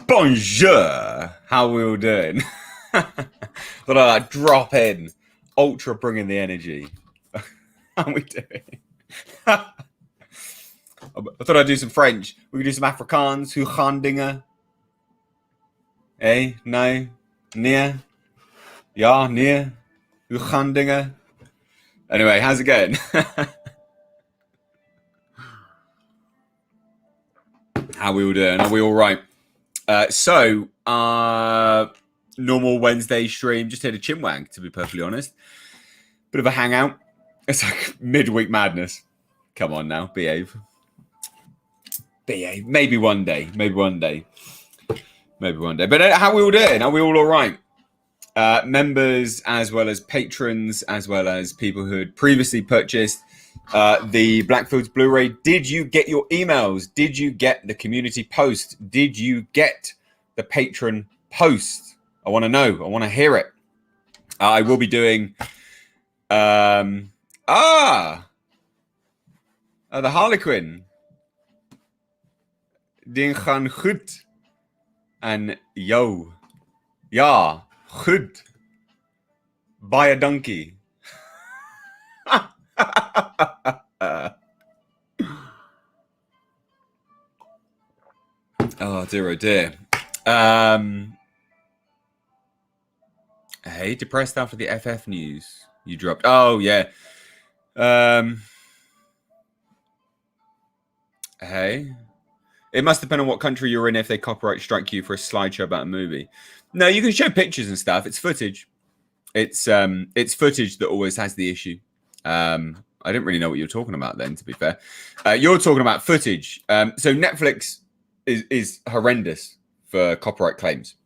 Bonjour, how we all doing? Thought I'd drop in, ultra bringing the energy. How we doing? I thought I'd do some French. We could do some Afrikaans. Hoe gaan dingen? Eh? Nee? Nee? Ja? Nee? Hoe gaan dingen? Anyway, how's it going? How we all doing? Are we all right? Normal Wednesday stream. Just had a chinwag, to be perfectly honest. Bit of a hangout. It's like midweek madness. Come on now, behave. Behave. Maybe one day. Maybe one day. But how we all doing? Are we all right? Members, as well as patrons, as well as people who had previously purchased the Blackfields Blu-ray. Did you get your emails? Did you get the community post? Did you get the patron post? I want to know. I want to hear it. I will be doing the Harlequin. Ding gaan goed. And yo. Ja, goed. Buy a donkey. Oh dear, oh dear. Hey, depressed after the FF news you dropped. Oh yeah. Hey, it must depend on what country you're in if they copyright strike you for a slideshow about a movie. No, you can show pictures and stuff. It's footage. It's footage that always has the issue. I didn't really know what you were talking about then, to be fair. You're talking about footage. So Netflix is horrendous for copyright claims.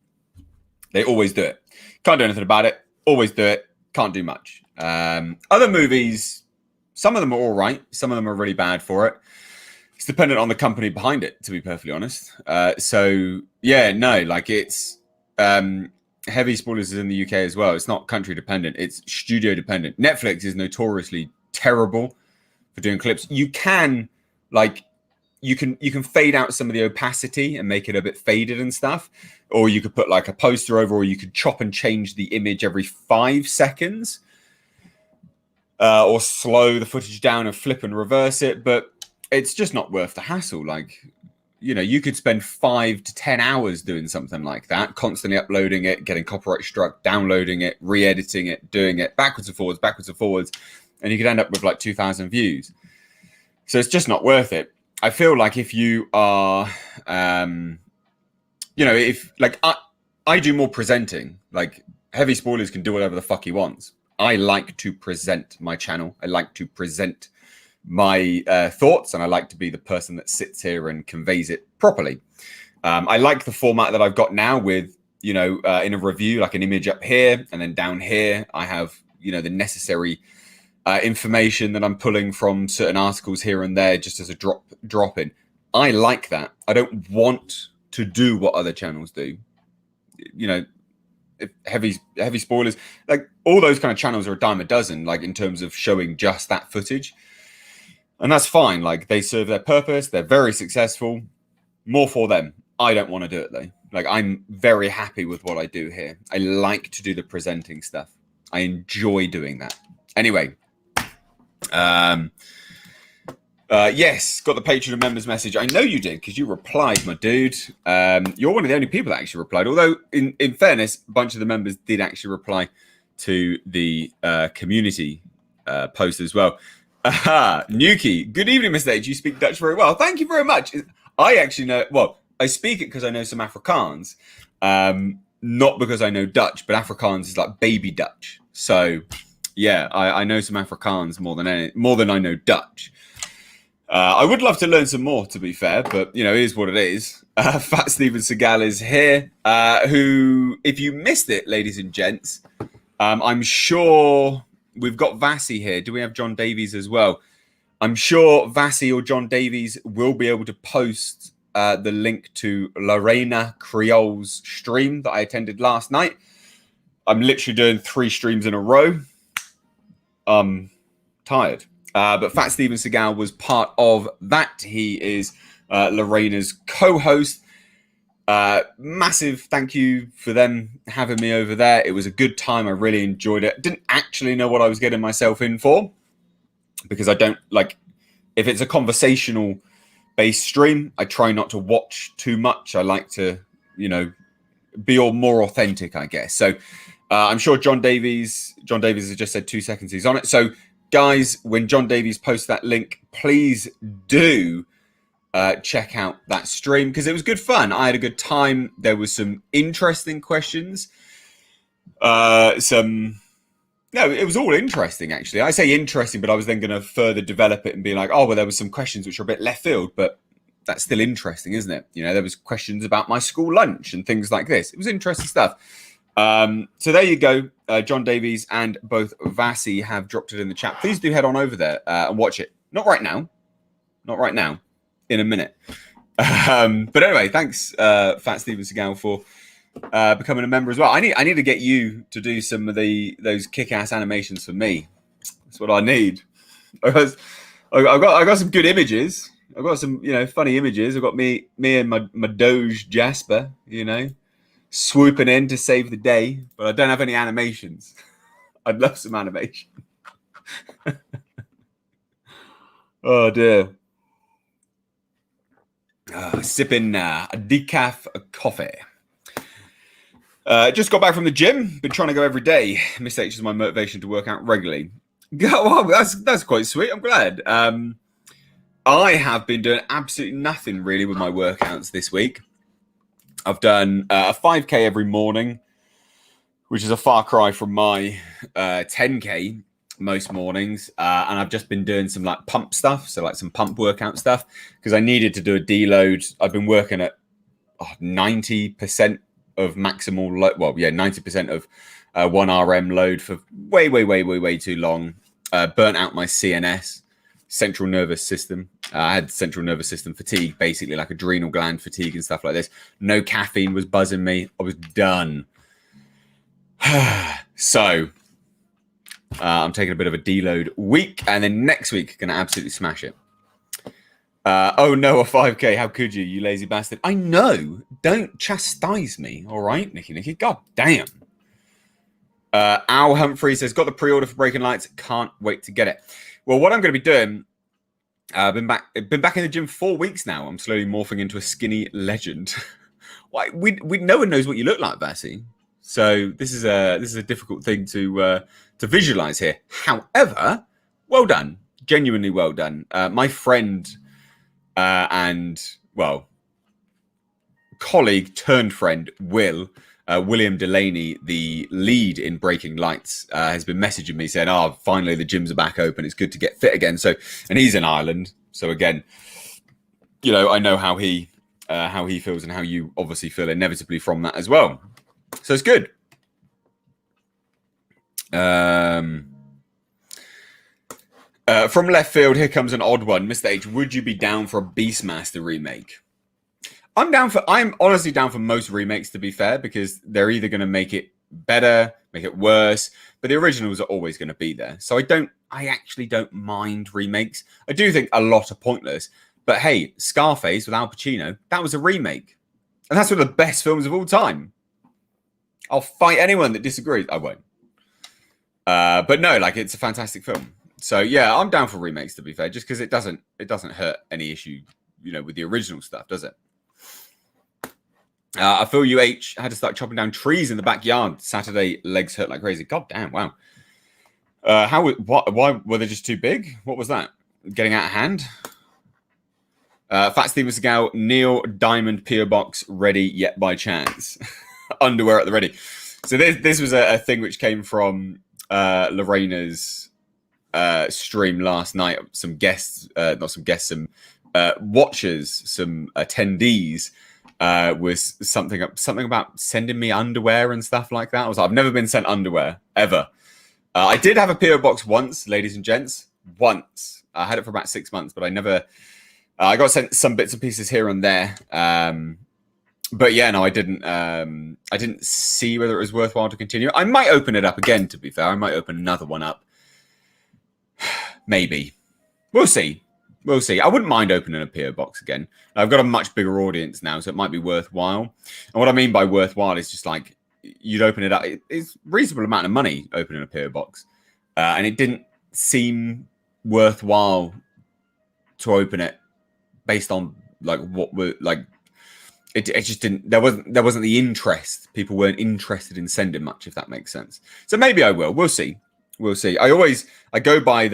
They always do it. Can't do anything about it. Always do it. Can't do much. Other movies, some of them are all right. Some of them are really bad for it. It's dependent on the company behind it, to be perfectly honest. So yeah, no, like it's heavy spoilers is in the UK as well. It's not country dependent. It's studio dependent. Netflix is notoriously terrible for doing clips. You can fade out some of the opacity and make it a bit faded and stuff, or you could put like a poster over, or you could chop and change the image every 5 seconds, or slow the footage down and flip and reverse it. But it's just not worth the hassle. Like, you know, you could spend 5 to 10 hours doing something like that, constantly uploading it, getting copyright struck, downloading it, re-editing it, doing it backwards and forwards, and you could end up with like 2,000 views. So it's just not worth it. I feel like if you are, if like I do more presenting, like Heavy Spoilers can do whatever the fuck he wants. I like to present my channel. I like to present my thoughts, and I like to be the person that sits here and conveys it properly. I like the format that I've got now with, in a review, like an image up here, and then down here, I have, the necessary information that I'm pulling from certain articles here and there, just as a drop in. I like that. I don't want to do what other channels do. Heavy spoilers, like all those kind of channels are a dime a dozen, like in terms of showing just that footage, and that's fine. Like they serve their purpose. They're very successful. More for them. I don't want to do it though. Like I'm very happy with what I do here. I like to do the presenting stuff. I enjoy doing that. Anyway. Yes, got the Patreon members message. I know you did because you replied, my dude. You're one of the only people that actually replied. Although, in fairness, a bunch of the members did actually reply to the community post as well. Aha, Nuki. Good evening, Mr. H. You speak Dutch very well. Thank you very much. I actually know. Well, I speak it because I know some Afrikaans, not because I know Dutch. But Afrikaans is like baby Dutch. So. Yeah, I know some Afrikaans more than I know Dutch. I would love to learn some more, to be fair, but it is what it is. Fat Steven Seagal is here. Who, if you missed it, ladies and gents, I'm sure we've got Vassie here. Do we have John Davies as well? I'm sure Vassie or John Davies will be able to post the link to Lorena Creole's stream that I attended last night. I'm literally doing 3 streams in a row. Tired. But Fat Steven Seagal was part of that. He is Lorena's co-host. Massive thank you for them having me over there. It was a good time. I really enjoyed it. Didn't actually know what I was getting myself in for, because I don't like, if it's a conversational based stream, I try not to watch too much. I like to, be all more authentic, I guess. So I'm sure John Davies has just said 2 seconds he's on it. So guys, when John Davies posts that link, please do check out that stream, because it was good fun. I had a good time. There was some interesting questions. It was all interesting, actually. I say interesting, but I was then going to further develop it and be like, oh, well, there was some questions which are a bit left field, but that's still interesting, isn't it? There was questions about my school lunch and things like this. It was interesting stuff. So there you go. John Davies and both Vasi have dropped it in the chat. Please do head on over there and watch it. Not right now. In a minute. But anyway, thanks, Fat Steven Seagal, for becoming a member as well. I need to get you to do some of those kick-ass animations for me. That's what I need. I've got some good images. I've got some funny images. I've got me and my Doge Jasper, swooping in to save the day, but I don't have any animations. I'd love some animation. Oh dear. Sipping a decaf coffee. Just got back from the gym. Been trying to go every day. Miss H is my motivation to work out regularly. Well, that's quite sweet. I'm glad. I have been doing absolutely nothing really with my workouts this week. I've done a 5K every morning, which is a far cry from my 10K most mornings. And I've just been doing some like pump stuff. So like some pump workout stuff, because I needed to do a deload. I've been working at 90% of maximal load. Well, yeah, 90% of 1 RM load for way too long. Burnt out my CNS, central nervous system. I had central nervous system fatigue, basically like adrenal gland fatigue and stuff like this. No caffeine was buzzing me. I was done. So I'm taking a bit of a deload week, and then next week going to absolutely smash it. Oh no, a 5K. How could you lazy bastard? I know. Don't chastise me. All right, Nicky. God damn. Al Humphrey says, got the pre-order for Breaking Lights. Can't wait to get it. Well, what I'm going to be doing, I've been back in the gym 4 weeks now. I'm slowly morphing into a skinny legend. Why? No one knows what you look like, Vasi. So this is a difficult thing to visualize here. However, well done, genuinely well done. My friend and colleague turned friend William Delaney, the lead in Breaking Lights, has been messaging me saying, "Oh, finally the gyms are back open. It's good to get fit again." So, and he's in Ireland, so again, I know how he feels and how you obviously feel inevitably from that as well. So it's good. From left field, here comes an odd one. Mr. H, would you be down for a Beastmaster remake? I'm honestly down for most remakes, to be fair, because they're either going to make it better, make it worse, but the originals are always going to be there. So I actually don't mind remakes. I do think a lot are pointless, but hey, Scarface with Al Pacino, that was a remake. And that's one of the best films of all time. I'll fight anyone that disagrees. I won't. But no, it's a fantastic film. So yeah, I'm down for remakes, to be fair, just because it doesn't hurt any issue, with the original stuff, does it? I feel you, H. Had to start chopping down trees in the backyard. Saturday, legs hurt like crazy. God damn, wow. Why were they just too big? What was that? Getting out of hand? Fat Steven Seagal, Neil Diamond PO Box ready yet by chance. Underwear at the ready. So this was a thing which came from Lorena's stream last night. Some watchers, some attendees was something about sending me underwear and stuff like that. I was like, I've never been sent underwear ever. I did have a PO box once, ladies and gents. Once I had it for about 6 months, but I never. I got sent some bits and pieces here and there. But yeah, no, I didn't. I didn't see whether it was worthwhile to continue. I might open it up again. To be fair, I might open another one up. Maybe. We'll see. We'll see. I wouldn't mind opening a PO box again. I've got a much bigger audience now, so it might be worthwhile. And what I mean by worthwhile is just like you'd open it up. It's a reasonable amount of money opening a PO box, and it didn't seem worthwhile to open it based on like what were like. It just didn't. There wasn't the interest. People weren't interested in sending much, if that makes sense. So maybe I will. We'll see. We'll see. I always go by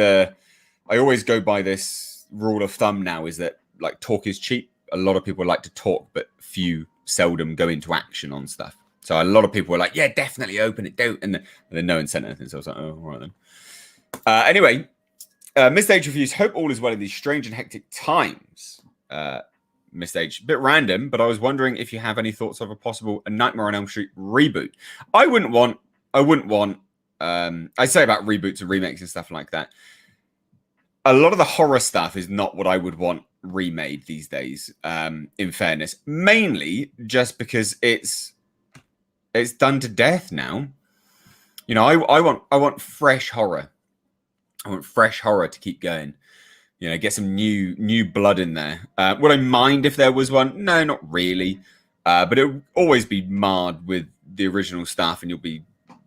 this rule of thumb now, is that like talk is cheap. A lot of people like to talk, but few seldom go into action on stuff. So a lot of people were like, yeah, definitely open it, don't. And then no one sent anything. So I was like, oh, all right then. Anyway, Missed Age reviews. Hope all is well in these strange and hectic times. Missed Age, a bit random, but I was wondering if you have any thoughts of a possible A Nightmare on Elm Street reboot. I wouldn't want. I say about reboots and remakes and stuff like that. A lot of the horror stuff is not what I would want remade these days. In fairness, mainly just because it's done to death now. You know, I want fresh horror. I want fresh horror to keep going. You know, get some new blood in there. Would I mind if there was one? No, not really. But it would always be marred with the original stuff, and you'll be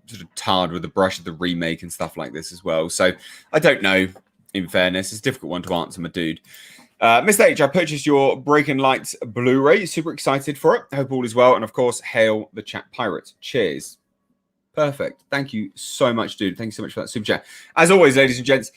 sort of tarred with the brush of the remake and stuff like this as well. So I don't know. In fairness, it's a difficult one to answer, my dude. Mr. H, I purchased your Breaking Lights Blu-ray. Super excited for it. Hope all is well. And of course, hail the chat pirates. Cheers. Perfect. Thank you so much, dude. Thank you so much for that super chat. As always, ladies and gents,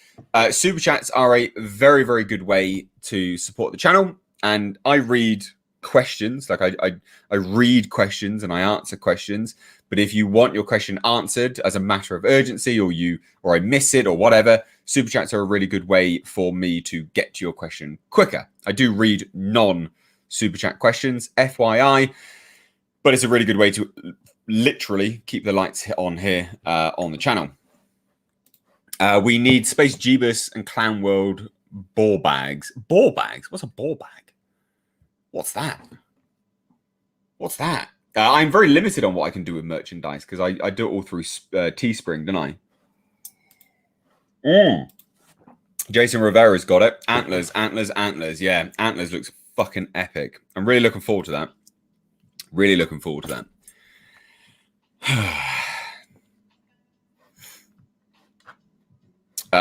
super chats are a very, very good way to support the channel. And I read questions. Like I read questions and I answer questions. But if you want your question answered as a matter of urgency, or I miss it or whatever, super chats are a really good way for me to get to your question quicker. I do read non-super chat questions, FYI, but it's a really good way to literally keep the lights on here on the channel. We need Space Jeebus and Clown World ball bags. Ball bags? What's a ball bag? What's that? What's that? I'm very limited on what I can do with merchandise because I do it all through Teespring, don't I? Jason Rivera's got it. Antlers. Yeah, Antlers looks fucking epic. I'm really looking forward to that. Really looking forward to that.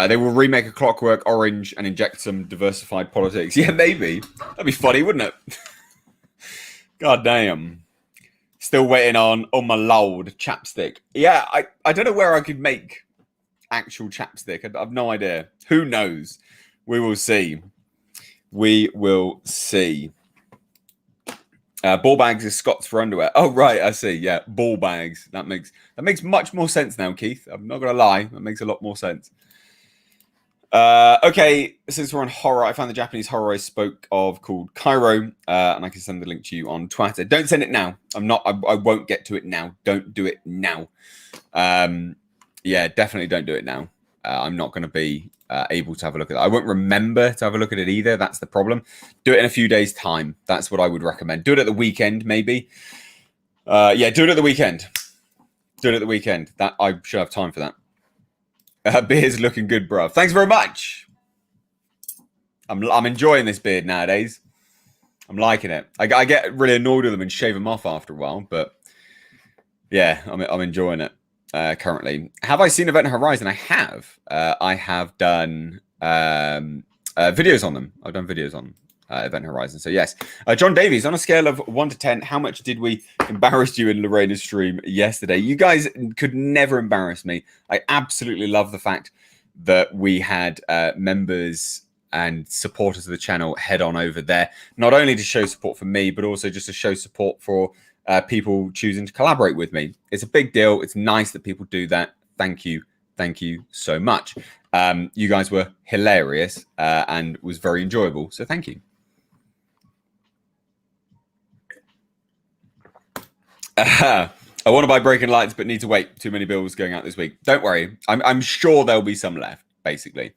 They will remake a Clockwork Orange and inject some diversified politics. Yeah, maybe. That'd be funny, wouldn't it? God damn. Still waiting on my lord chapstick. Yeah, I don't know where I could make actual chapstick. I have no idea. Who knows? We will see. We will see. Ball bags is Scots for underwear. Oh right, I see. Yeah, ball bags. That makes much more sense now, Keith. I'm not gonna lie. That makes a lot more sense. Okay, since we're on horror, I found the Japanese horror I spoke of called Cairo, and I can send the link to you on Twitter. Don't send it now. I won't get to it now. Don't do it now. Yeah, definitely don't do it now. I'm not going to be able to have a look at it. I won't remember to have a look at it either. That's the problem. Do it in a few days' time. That's what I would recommend. Do it at the weekend, maybe. Yeah, do it at the weekend. Do it at the weekend. That I should have time for that. Beard's looking good, bro. Thanks very much. I'm enjoying this beard nowadays. I'm liking it. I get really annoyed with them and shave them off after a while, but yeah, I'm enjoying it currently. Have I seen Event Horizon? I have. I have done videos on them. I've done videos on Event Horizon. So yes, John Davies, on a scale of 1 to 10, how much did we embarrass you in Lorena's stream yesterday? You guys could never embarrass me. I absolutely love the fact that we had members and supporters of the channel head on over there, not only to show support for me, but also just to show support for people choosing to collaborate with me. It's a big deal. It's nice that people do that. Thank you. Thank you so much. You guys were hilarious and was very enjoyable. So thank you. I want to buy Breaking Lights, but need to wait. Too many bills going out this week. Don't worry. I'm sure there'll be some left, basically.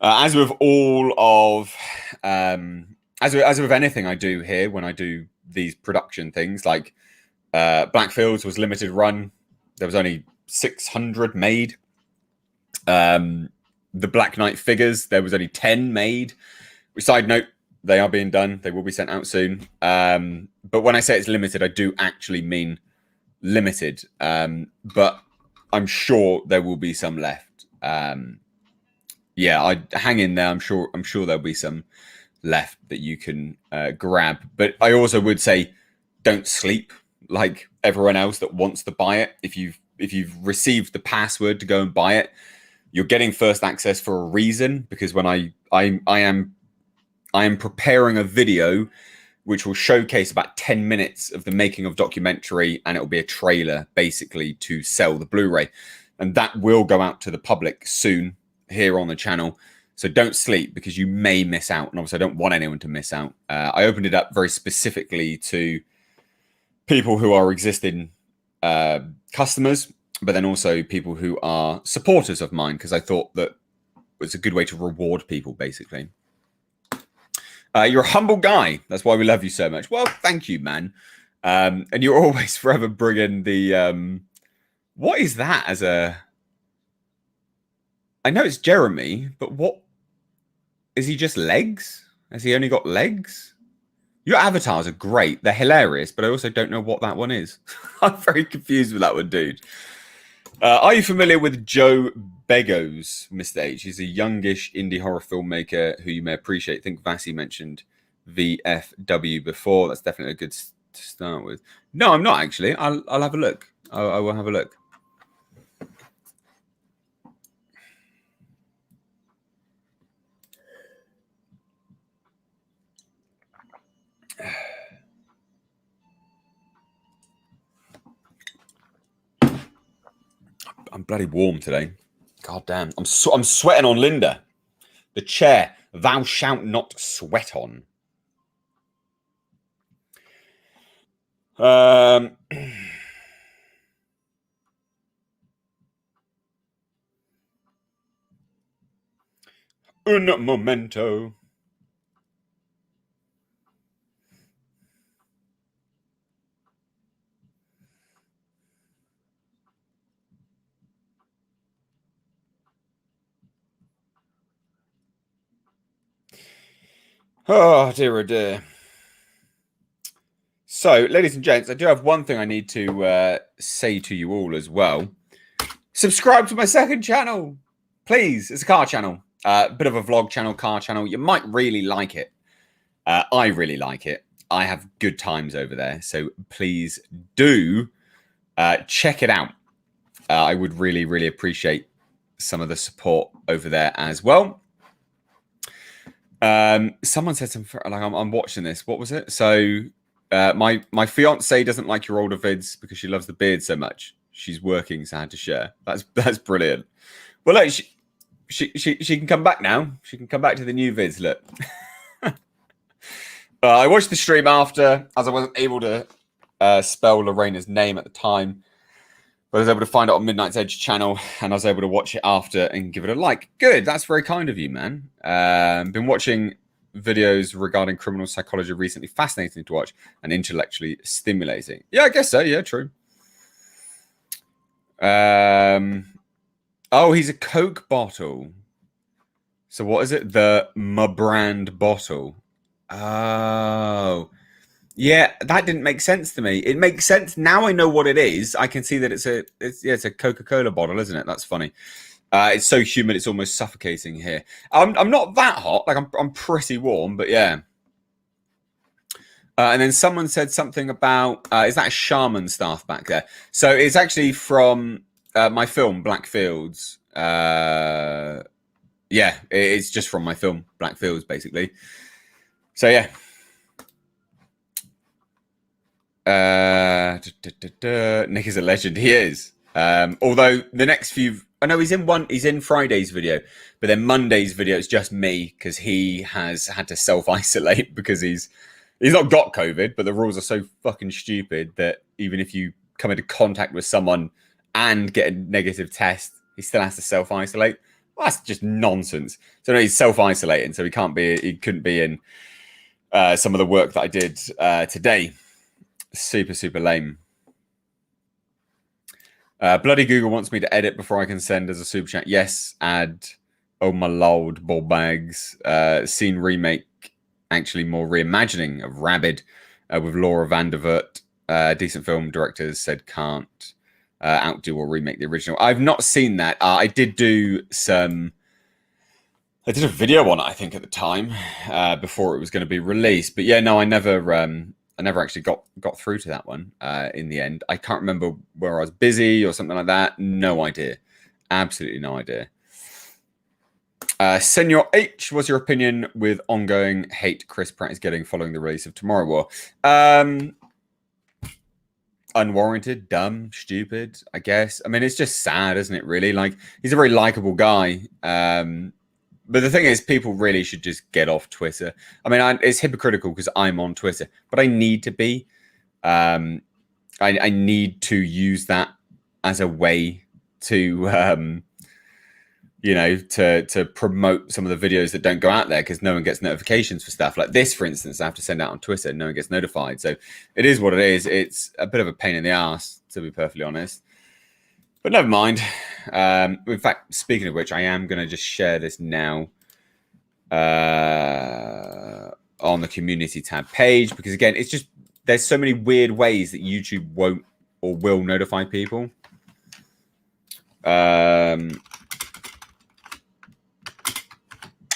As with all of, as with anything I do here, when I do these production things, like Blackfields was limited run. There was only 600 made. the Black Knight figures, there was only 10 made. Side note, they are being done. They will be sent out soon. But when I say it's limited, I do actually mean limited. But I'm sure there will be some left. Yeah, I hang in there. I'm sure there'll be some left that you can grab. But I also would say, don't sleep like everyone else that wants to buy it. If you've received the password to go and buy it, you're getting first access for a reason. Because when I am preparing a video which will showcase about 10 minutes of the making of documentary, and it'll be a trailer basically to sell the Blu-ray, and that will go out to the public soon here on the channel. So don't sleep, because you may miss out, and obviously I don't want anyone to miss out. I opened it up very specifically to people who are existing customers, but then also people who are supporters of mine, because I thought that it's a good way to reward people, basically. You're a humble guy. That's why we love you so much. Well, thank you, man. And you're always forever bringing the... what is that as a... I know it's Jeremy, but what... Is he just legs? Has he only got legs? Your avatars are great. They're hilarious, but I also don't know what that one is. I'm very confused with that one, dude. Are you familiar with Joe Begos, Mr. H? He's a youngish indie horror filmmaker who you may appreciate. I think Vasi mentioned VFW before. That's definitely a good to start with. No, I'm not actually. I'll have a look. I will have a look. I'm bloody warm today. God damn. I'm sweating on Linda. The chair thou shalt not sweat on. Un momento. Oh, dear, oh dear. So, ladies and gents, I do have one thing I need to say to you all as well. Subscribe to my second channel, please. It's a car channel, bit of a vlog channel, car channel. You might really like it. I really like it. I have good times over there, so please do check it out. I would really, really appreciate some of the support over there as well. Someone said something like, I'm watching this. What was it? So my fiance doesn't like your older vids because she loves the beard so much. She's working, so I had to share. That's brilliant. Well, look, she can come back now. She can come back to the new vids. Look, I watched the stream after, as I wasn't able to spell Lorena's name at the time. But I was able to find it on Midnight's Edge channel, and I was able to watch it after and give it a like. Good, that's very kind of you, man. Been watching videos regarding criminal psychology recently. Fascinating to watch and intellectually stimulating. Yeah, I guess so. Yeah, true. Oh, he's a Coke bottle. So what is it? The brand bottle. Oh. Yeah, that didn't make sense to me. It makes sense now. I know what it is. I can see that it's a Coca-Cola bottle, isn't it? That's funny. It's so humid, it's almost suffocating here. I'm not that hot. Like I'm pretty warm, but yeah. And then someone said something about is that a shaman staff back there? So it's actually from my film Black Fields. Yeah, it's just from my film Black Fields, basically. So yeah. Nick is a legend. He is. Although the next few, I know he's in Friday's video, but then Monday's video is just me because he has had to self-isolate because he's not got COVID, but the rules are so fucking stupid that even if you come into contact with someone and get a negative test, he still has to self-isolate. Well, that's just nonsense. So no, he's self-isolating, so he couldn't be in some of the work that I did today. Super lame. Bloody Google wants me to edit before I can send as a super chat. Yes, add Oh my lord, ball bags. Seen remake, actually more reimagining of Rabid with Laura Vandervoort. Decent film, directors said can't outdo or remake the original. I've not seen that. I did do some. I did a video on it, I think, at the time before it was going to be released. But yeah, no, I never actually got through to that one in the end. I can't remember where I was busy or something like that. No idea. Absolutely no idea. Senor H, what's your opinion with ongoing hate Chris Pratt is getting following the release of Tomorrow War? Unwarranted, dumb, stupid, I guess. I mean, it's just sad, isn't it, really? Like, he's a very likable guy. But the thing is, people really should just get off Twitter. I mean, it's hypocritical because I'm on Twitter, but I need to be. I need to use that as a way to, to promote some of the videos that don't go out there because no one gets notifications for stuff like this, for instance. I have to send out on Twitter, no one gets notified. So it is what it is. It's a bit of a pain in the ass, to be perfectly honest. But never mind. In fact, speaking of which, I am going to just share this now on the community tab page because, again, it's just there's so many weird ways that YouTube won't or will notify people.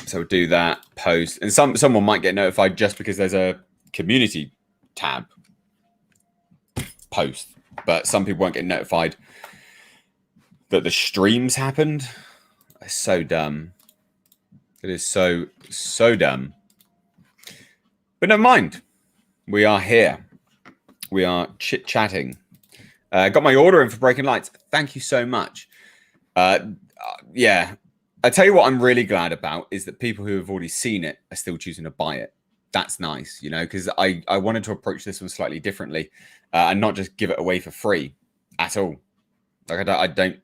So do that, post, and someone might get notified just because there's a community tab post, but some people won't get notified that the streams happened. It's so dumb. It is so dumb. But never mind. We are here. We are chit-chatting. Got my order in for Breaking Lights. Thank you so much. Yeah. I tell you what I'm really glad about is that people who have already seen it are still choosing to buy it. That's nice, because I wanted to approach this one slightly differently and not just give it away for free at all. Like I don't,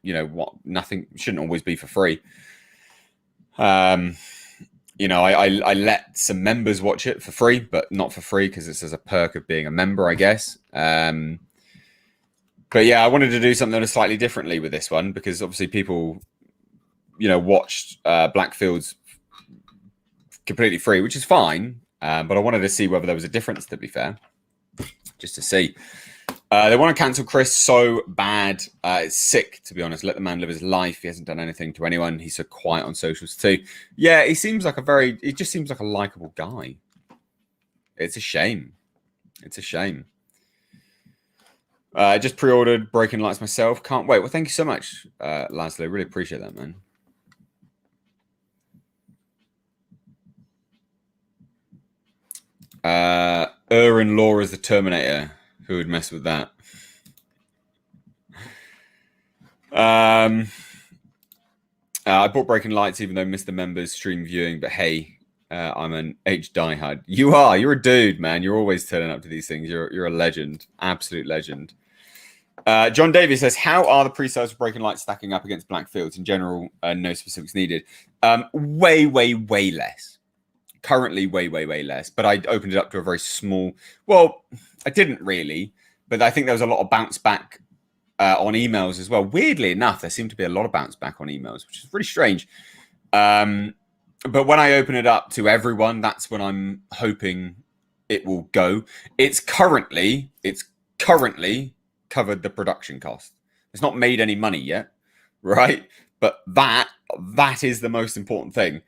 nothing shouldn't always be for free. I let some members watch it for free, but not for free because it's as a perk of being a member, I guess. But yeah, I wanted to do something slightly differently with this one because obviously people, watched Blackfield's completely free, which is fine. But I wanted to see whether there was a difference, to be fair, just to see. They want to cancel Chris so bad. It's sick, to be honest. Let the man live his life. He hasn't done anything to anyone. He's so quiet on socials too. Yeah, he seems like he just seems like a likable guy. It's a shame. It's a shame. I just pre-ordered Breaking Lights myself. Can't wait. Well, thank you so much, Laszlo. Really appreciate that, man. Erwin Law is the Terminator. Who would mess with that? I bought Breaking Lights even though I missed the members stream viewing, but hey, I'm an H diehard. You are. You're a dude, man. You're always turning up to these things. You're a legend. Absolute legend. John Davies says, how are the pre-sales for Breaking Lights stacking up against Blackfields? In general, no specifics needed. Way less. Currently way less, but I opened it up to a very small. Well, I didn't really, but I think there was a lot of bounce back on emails as well. Weirdly enough, there seemed to be a lot of bounce back on emails, which is really strange. But when I open it up to everyone, that's when I'm hoping it will go. It's currently covered the production cost. It's not made any money yet, right? But that is the most important thing.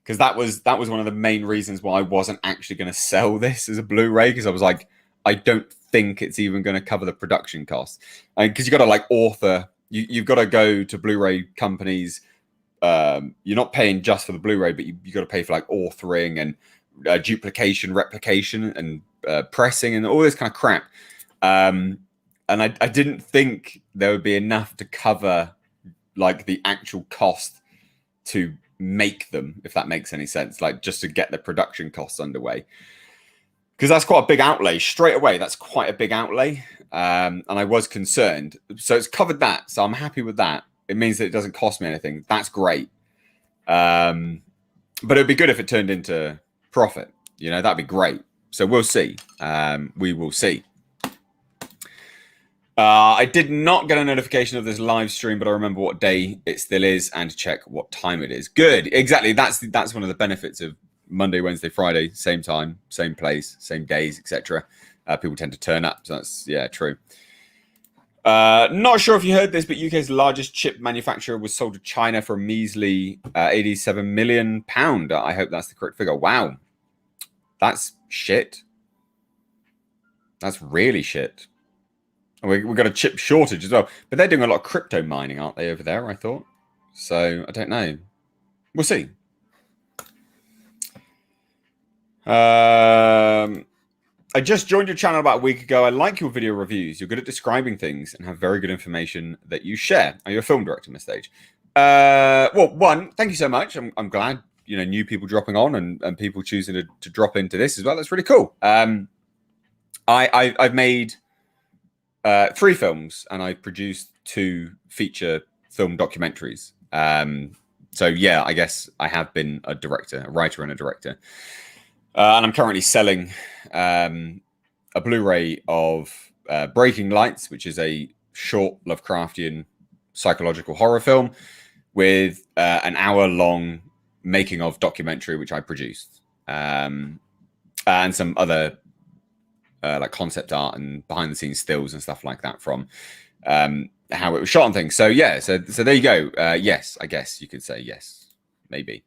Because that was one of the main reasons why I wasn't actually going to sell this as a Blu-ray, because I was like, I don't think it's even going to cover the production costs. Because you got to author, you've got to go to Blu-ray companies. You're not paying just for the Blu-ray, but you got to pay for authoring and duplication, replication, and pressing and all this kind of crap. And I didn't think there would be enough to cover the actual cost to make them, if that makes any sense, just to get the production costs underway, because that's quite a big outlay straight away. That's quite a big outlay, and I was concerned. So it's covered that, so I'm happy with that. It means that it doesn't cost me anything. That's great. But it'd be good if it turned into profit. That'd be great. So we'll see. We will see. I did not get a notification of this live stream, but I remember what day it still is and check what time it is. Good, exactly. That's one of the benefits of Monday, Wednesday, Friday, same time, same place, same days, etc. People tend to turn up. So that's true. Not sure if you heard this, but UK's largest chip manufacturer was sold to China for a measly £87 million. I hope that's the correct figure. Wow, that's shit. That's really shit. We've got a chip shortage as well, but they're doing a lot of crypto mining, aren't they, over there? I thought. So I don't know. We'll see. I just joined your channel about a week ago. I like your video reviews. You're good at describing things and have very good information that you share. Are you a film director, Miss Stage? Well, one, thank you so much. I'm glad, new people dropping on and people choosing to drop into this as well. That's really cool. I've made 3 films and I've produced 2 feature film documentaries. So yeah, I guess I have been a director, a writer and a director. And I'm currently selling a Blu-ray of Breaking Lights, which is a short Lovecraftian psychological horror film with an hour-long making of documentary, which I produced, and some other like concept art and behind-the-scenes stills and stuff like that from how it was shot and things. So yeah, so there you go. Yes, I guess you could say yes, maybe.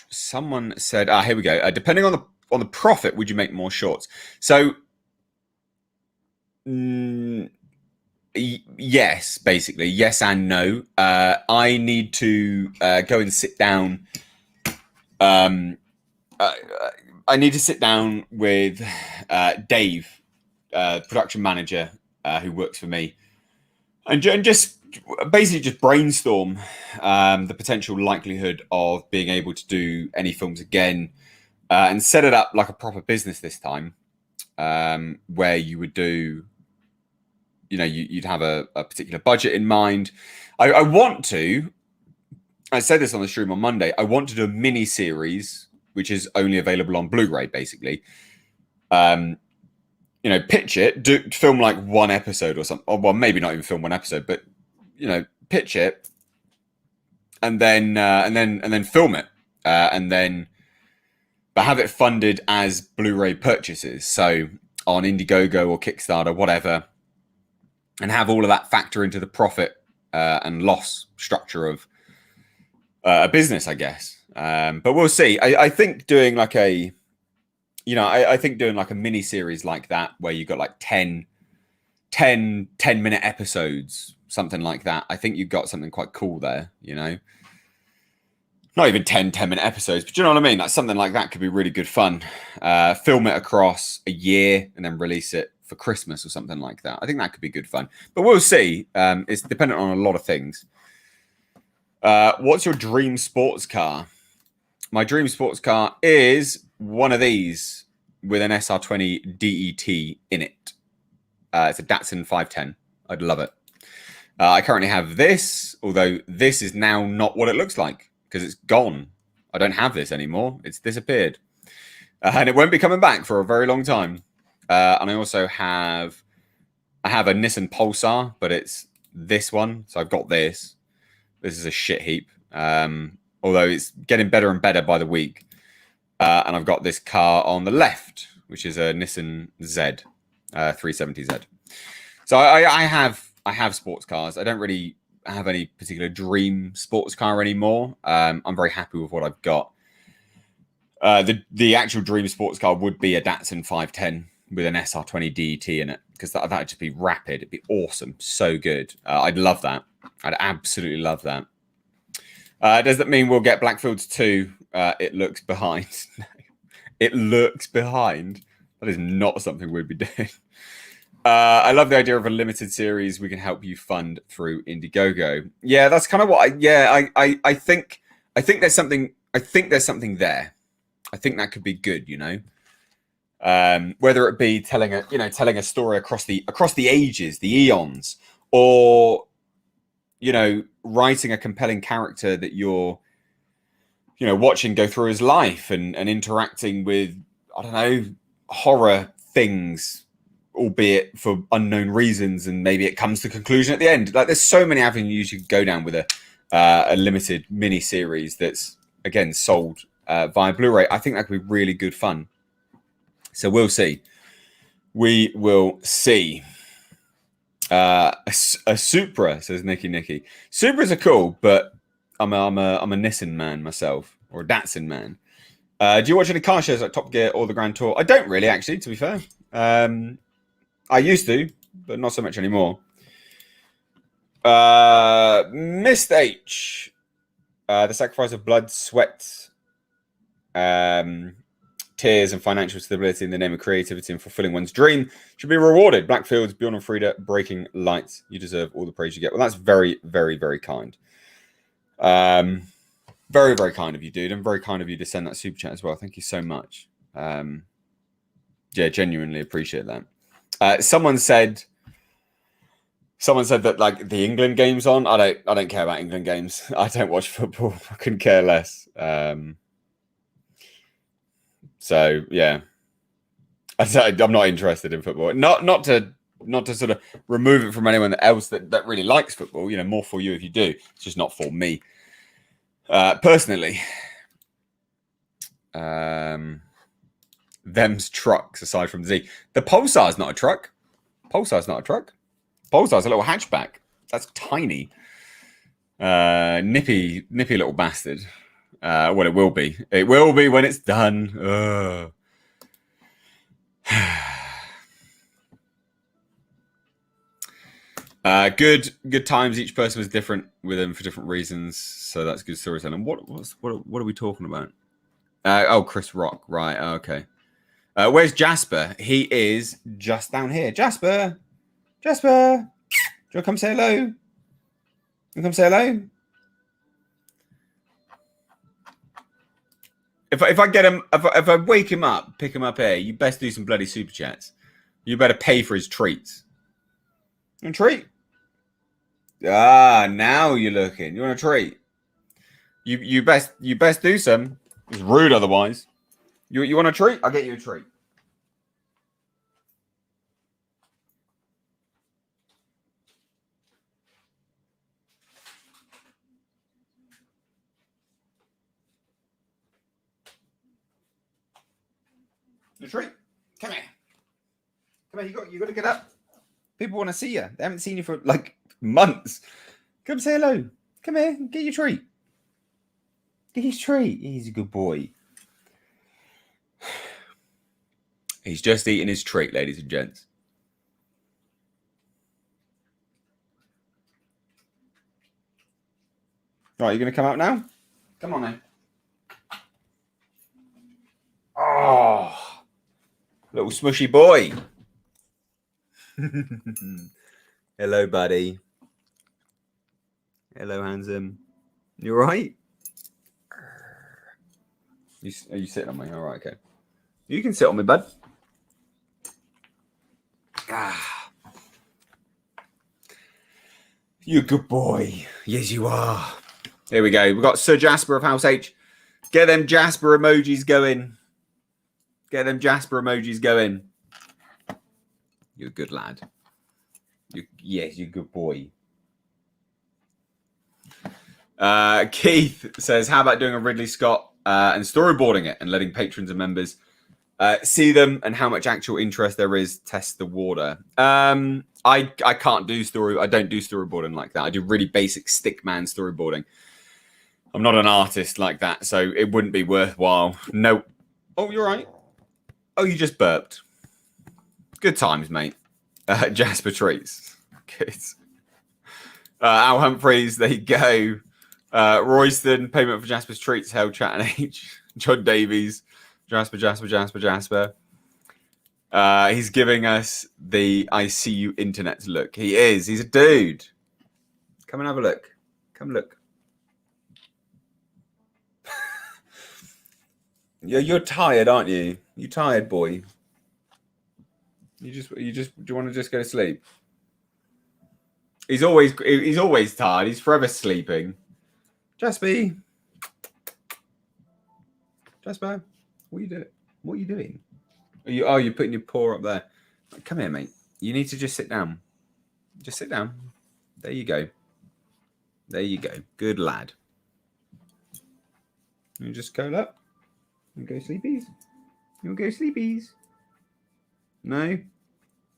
Someone said, here we go. Depending on the profit, would you make more shorts? So, yes, basically, yes and no. I need to go and sit down. I need to sit down with Dave, production manager, who works for me, and just basically just brainstorm the potential likelihood of being able to do any films again, and set it up like a proper business this time, where you would do, you'd have a particular budget in mind. I want to, I said this on the stream on Monday, I want to do a mini series which is only available on Blu-ray, basically. Pitch it, film like 1 episode or something, or well, maybe not even film 1 episode, but pitch it, and then film it, but have it funded as Blu-ray purchases, so on Indiegogo or Kickstarter, whatever, and have all of that factor into the profit and loss structure of a business, I guess. But we'll see. I think doing like a, I think doing like a mini series like that, where you got like 10 minute episodes, something like that. I think you've got something quite cool there, not even 10-minute episodes, but you know what I mean? Like something like that could be really good fun. Film it across a year and then release it for Christmas or something like that. I think that could be good fun, but we'll see. It's dependent on a lot of things. What's your dream sports car? My dream sports car is one of these with an SR20 DET in it. It's a Datsun 510. I'd love it. I currently have this, although this is now not what it looks like because it's gone. I don't have this anymore. It's disappeared. And it won't be coming back for a very long time. And I also have a Nissan Pulsar, but it's this one. So I've got this. This is a shit heap. Although it's getting better and better by the week. And I've got this car on the left, which is a Nissan Z, 370Z. So I have sports cars. I don't really have any particular dream sports car anymore. I'm very happy with what I've got. The actual dream sports car would be a Datsun 510 with an SR20 DET in it, because that would just be rapid. It'd be awesome. So good. I'd love that. I'd absolutely love that. Does that mean we'll get Blackfields 2? It looks behind. It looks behind. That is not something we'd be doing. I love the idea of a limited series we can help you fund through Indiegogo. Yeah, that's kind of what I think there's something. I think there's something there. I think that could be good, whether it be telling a story across the ages, the eons, or writing a compelling character that you're watching go through his life and interacting with, I don't know, horror things, albeit for unknown reasons, and maybe it comes to conclusion at the end. Like, there's so many avenues you could go down with a limited mini series that's again sold via Blu-ray. I think that could be really good fun. So we'll see. We will see. A Supra, says Nicky. Supras are cool, but I'm a Nissan man myself, or a Datsun man. Do you watch any car shows like Top Gear or the Grand Tour? I don't really, actually, to be fair. I used to, but not so much anymore. Missed H. The sacrifice of blood, sweat, tears, and financial stability in the name of creativity and fulfilling one's dream should be rewarded. Blackfields, Bjorn and Frida, Breaking Lights. You deserve all the praise you get. Well, that's very, very, very kind. Very, very kind of you, dude. And very kind of you to send that super chat as well. Thank you so much. Yeah, genuinely appreciate that. Someone said that like the England game's on. I don't care about England games. I don't watch football. I couldn't care less. So yeah, I'm not interested in football. Not to sort of remove it from anyone else that really likes football. You know, more for you if you do. It's just not for me personally. Them's trucks aside from Z. The Pulsar's not a truck. Pulsar's a little hatchback. That's tiny. Nippy little bastard. Well, it will be. It will be when it's done. Good times. Each person was different with them for different reasons. So that's good storytelling. What are we talking about? Oh, Chris Rock. Right. Okay. Where's Jasper? He is just down here. Jasper. Do you want to come say hello? If I get him, if I wake him up, pick him up here, you best do some bloody super chats. You better pay for his treats. You want a treat? Ah, now you're looking. You want a treat? You best do some. It's rude otherwise. You want a treat? I'll get you a treat. The treat. Come here. You got to get up. People want to see you. They haven't seen you for like months. Come say hello. Come here. Get your treat. Get his treat. He's a good boy. He's just eating his treat, ladies and gents. Right, you going to come out now? Come on then. Oh, little smushy boy. Hello, buddy. Hello, handsome. You all right? Are you sitting on me? All right, okay. You can sit on me, bud. Ah. You're a good boy. Yes, you are. Here we go. We've got Sir Jasper of House H. Get them Jasper emojis going. You're a good lad. Yes, you're a good boy. Keith says, how about doing a Ridley Scott and storyboarding it and letting patrons and members see them and how much actual interest there is, test the water. I can't do I don't do storyboarding like that. I do really basic stickman storyboarding. I'm not an artist like that, so it wouldn't be worthwhile. No. Oh, you're right. Oh, you just burped. Good times, mate. Jasper treats. Good. Al Humphreys, there you go. Royston, payment for Jasper's treats, held chat and H. John Davies, Jasper. He's giving us the I see you internet look. He is. He's a dude. Come and have a look. Come look. You're tired, aren't you? You tired, boy? Do you want to just go to sleep? He's always tired. He's forever sleeping. Jasper, what are you doing? You're putting your paw up there. Come here, mate. You need to just sit down. Just sit down. There you go. There you go. Good lad. You just curl up. You go sleepies. You want to go sleepies? No?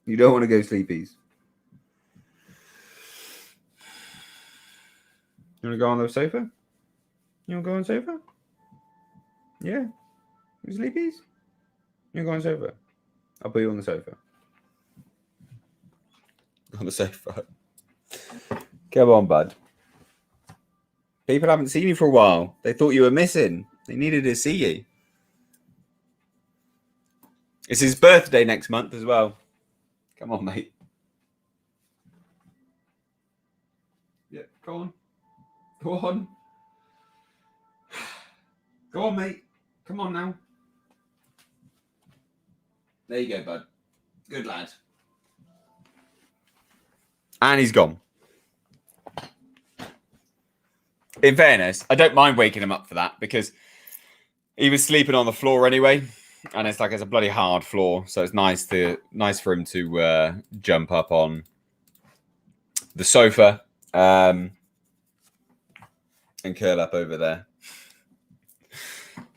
You don't want to go sleepies. You want to go on the sofa? You want to go on the sofa? Yeah. You sleepies? You want to go on the sofa? I'll put you on the sofa. On the sofa. Come on, bud. People haven't seen you for a while. They thought you were missing. They needed to see you. It's his birthday next month as well. Come on, mate. Yeah, go on. Go on. Go on, mate. Come on now. There you go, bud. Good lad. And he's gone. In fairness, I don't mind waking him up for that because he was sleeping on the floor anyway, and it's a bloody hard floor, so it's nice for him to jump up on the sofa and curl up over there.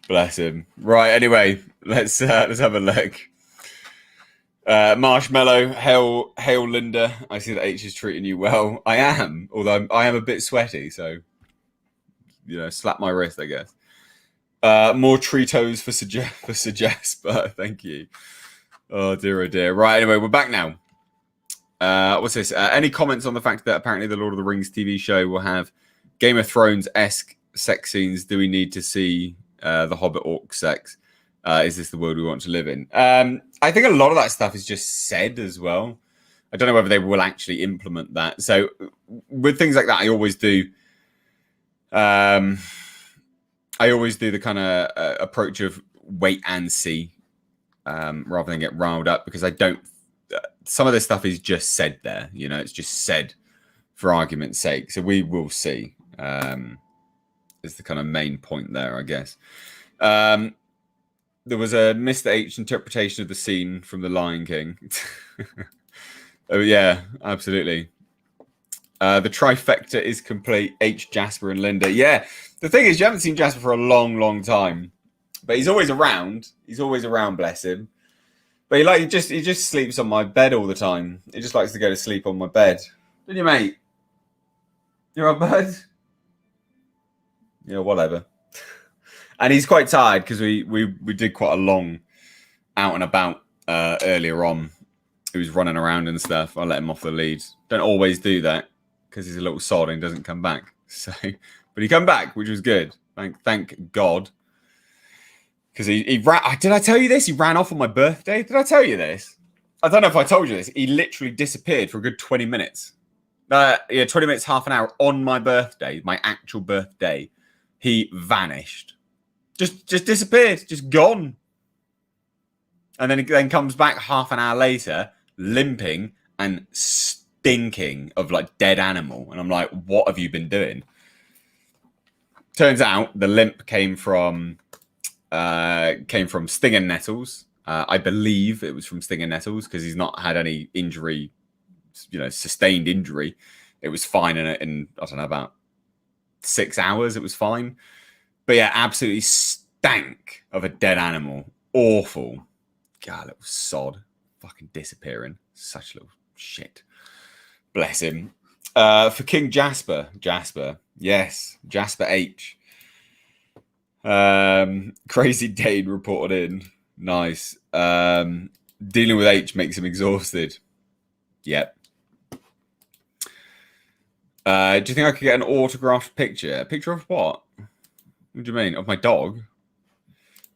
Bless him. Right. Anyway, let's have a look. Marshmallow, hail Linda. I see that H is treating you well. I am, although I am a bit sweaty, so slap my wrist, I guess. More Tritos for Sir Jasper. Thank you. Oh dear. Right. Anyway, we're back now. What's this? Any comments on the fact that apparently the Lord of the Rings TV show will have Game of Thrones-esque sex scenes? Do we need to see the Hobbit orc sex? Is this the world we want to live in? I think a lot of that stuff is just said as well. I don't know whether they will actually implement that. So with things like that, I always do the kind of approach of wait and see rather than get riled up, because I don't. Some of this stuff is just said there. It's just said for argument's sake. So we will see. Is the kind of main point there, I guess. There was a Mr. H interpretation of the scene from The Lion King. Oh, yeah, absolutely. The trifecta is complete. H, Jasper, and Linda. Yeah, the thing is, you haven't seen Jasper for a long, long time. But he's always around. He's always around, bless him. But he just sleeps on my bed all the time. He just likes to go to sleep on my bed. Didn't you, mate? You're on bed? Whatever. And he's quite tired because we did quite a long out and about earlier on. He was running around and stuff. I let him off the lead. Don't always do that because he's a little sod and doesn't come back. So, but he came back, which was good. Thank God. Because he ran. Did I tell you this? He ran off on my birthday. Did I tell you this? I don't know if I told you this. He literally disappeared for a good 20 minutes. 20 minutes, half an hour on my birthday, my actual birthday. He vanished. Just disappeared, just gone. And then comes back half an hour later, limping and stinking of dead animal. And I'm like, what have you been doing? Turns out the limp came from sting and nettles. I believe it was from sting and nettles because he's not had any injury, sustained injury. It was fine in I don't know, about 6 hours. It was fine. But yeah, absolutely stank of a dead animal. Awful. God, little sod. Fucking disappearing. Such a little shit. Bless him. For King Jasper. Yes. Jasper H. Crazy Dane reported in. Nice. Dealing with H makes him exhausted. Yep. Do you think I could get an autographed picture? A picture of what? What do you mean? Of my dog?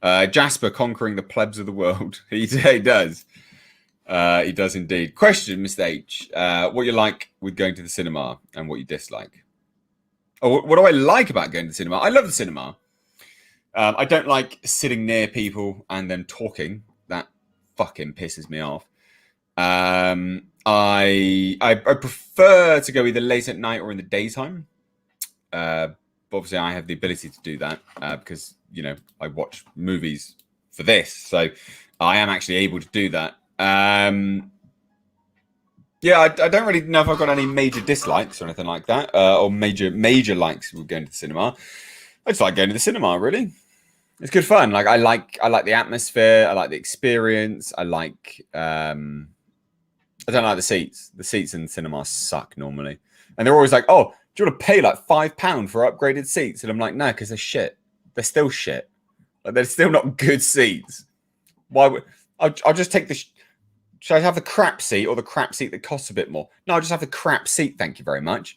Jasper conquering the plebs of the world. He does. He does indeed. Question, Mr. H. What you like with going to the cinema and what you dislike? Oh, what do I like about going to the cinema? I love the cinema. I don't like sitting near people and them talking. That fucking pisses me off. I prefer to go either late at night or in the daytime. But obviously, I have the ability to do that because I watch movies for this. So I am actually able to do that. Yeah, I don't really know if I've got any major dislikes or anything like that, or major likes with going to the cinema. I just like going to the cinema. Really, it's good fun. Like I like the atmosphere. I like the experience. I don't like the seats. The seats in the cinema suck normally, and they're always like, "Oh, do you want to pay like £5 for upgraded seats?" And I'm like, "No, because they're shit. They're still shit. Like they're still not good seats. Why would I'll just take the." Should I have the crap seat or the crap seat that costs a bit more? No, I'll just have the crap seat. Thank you very much.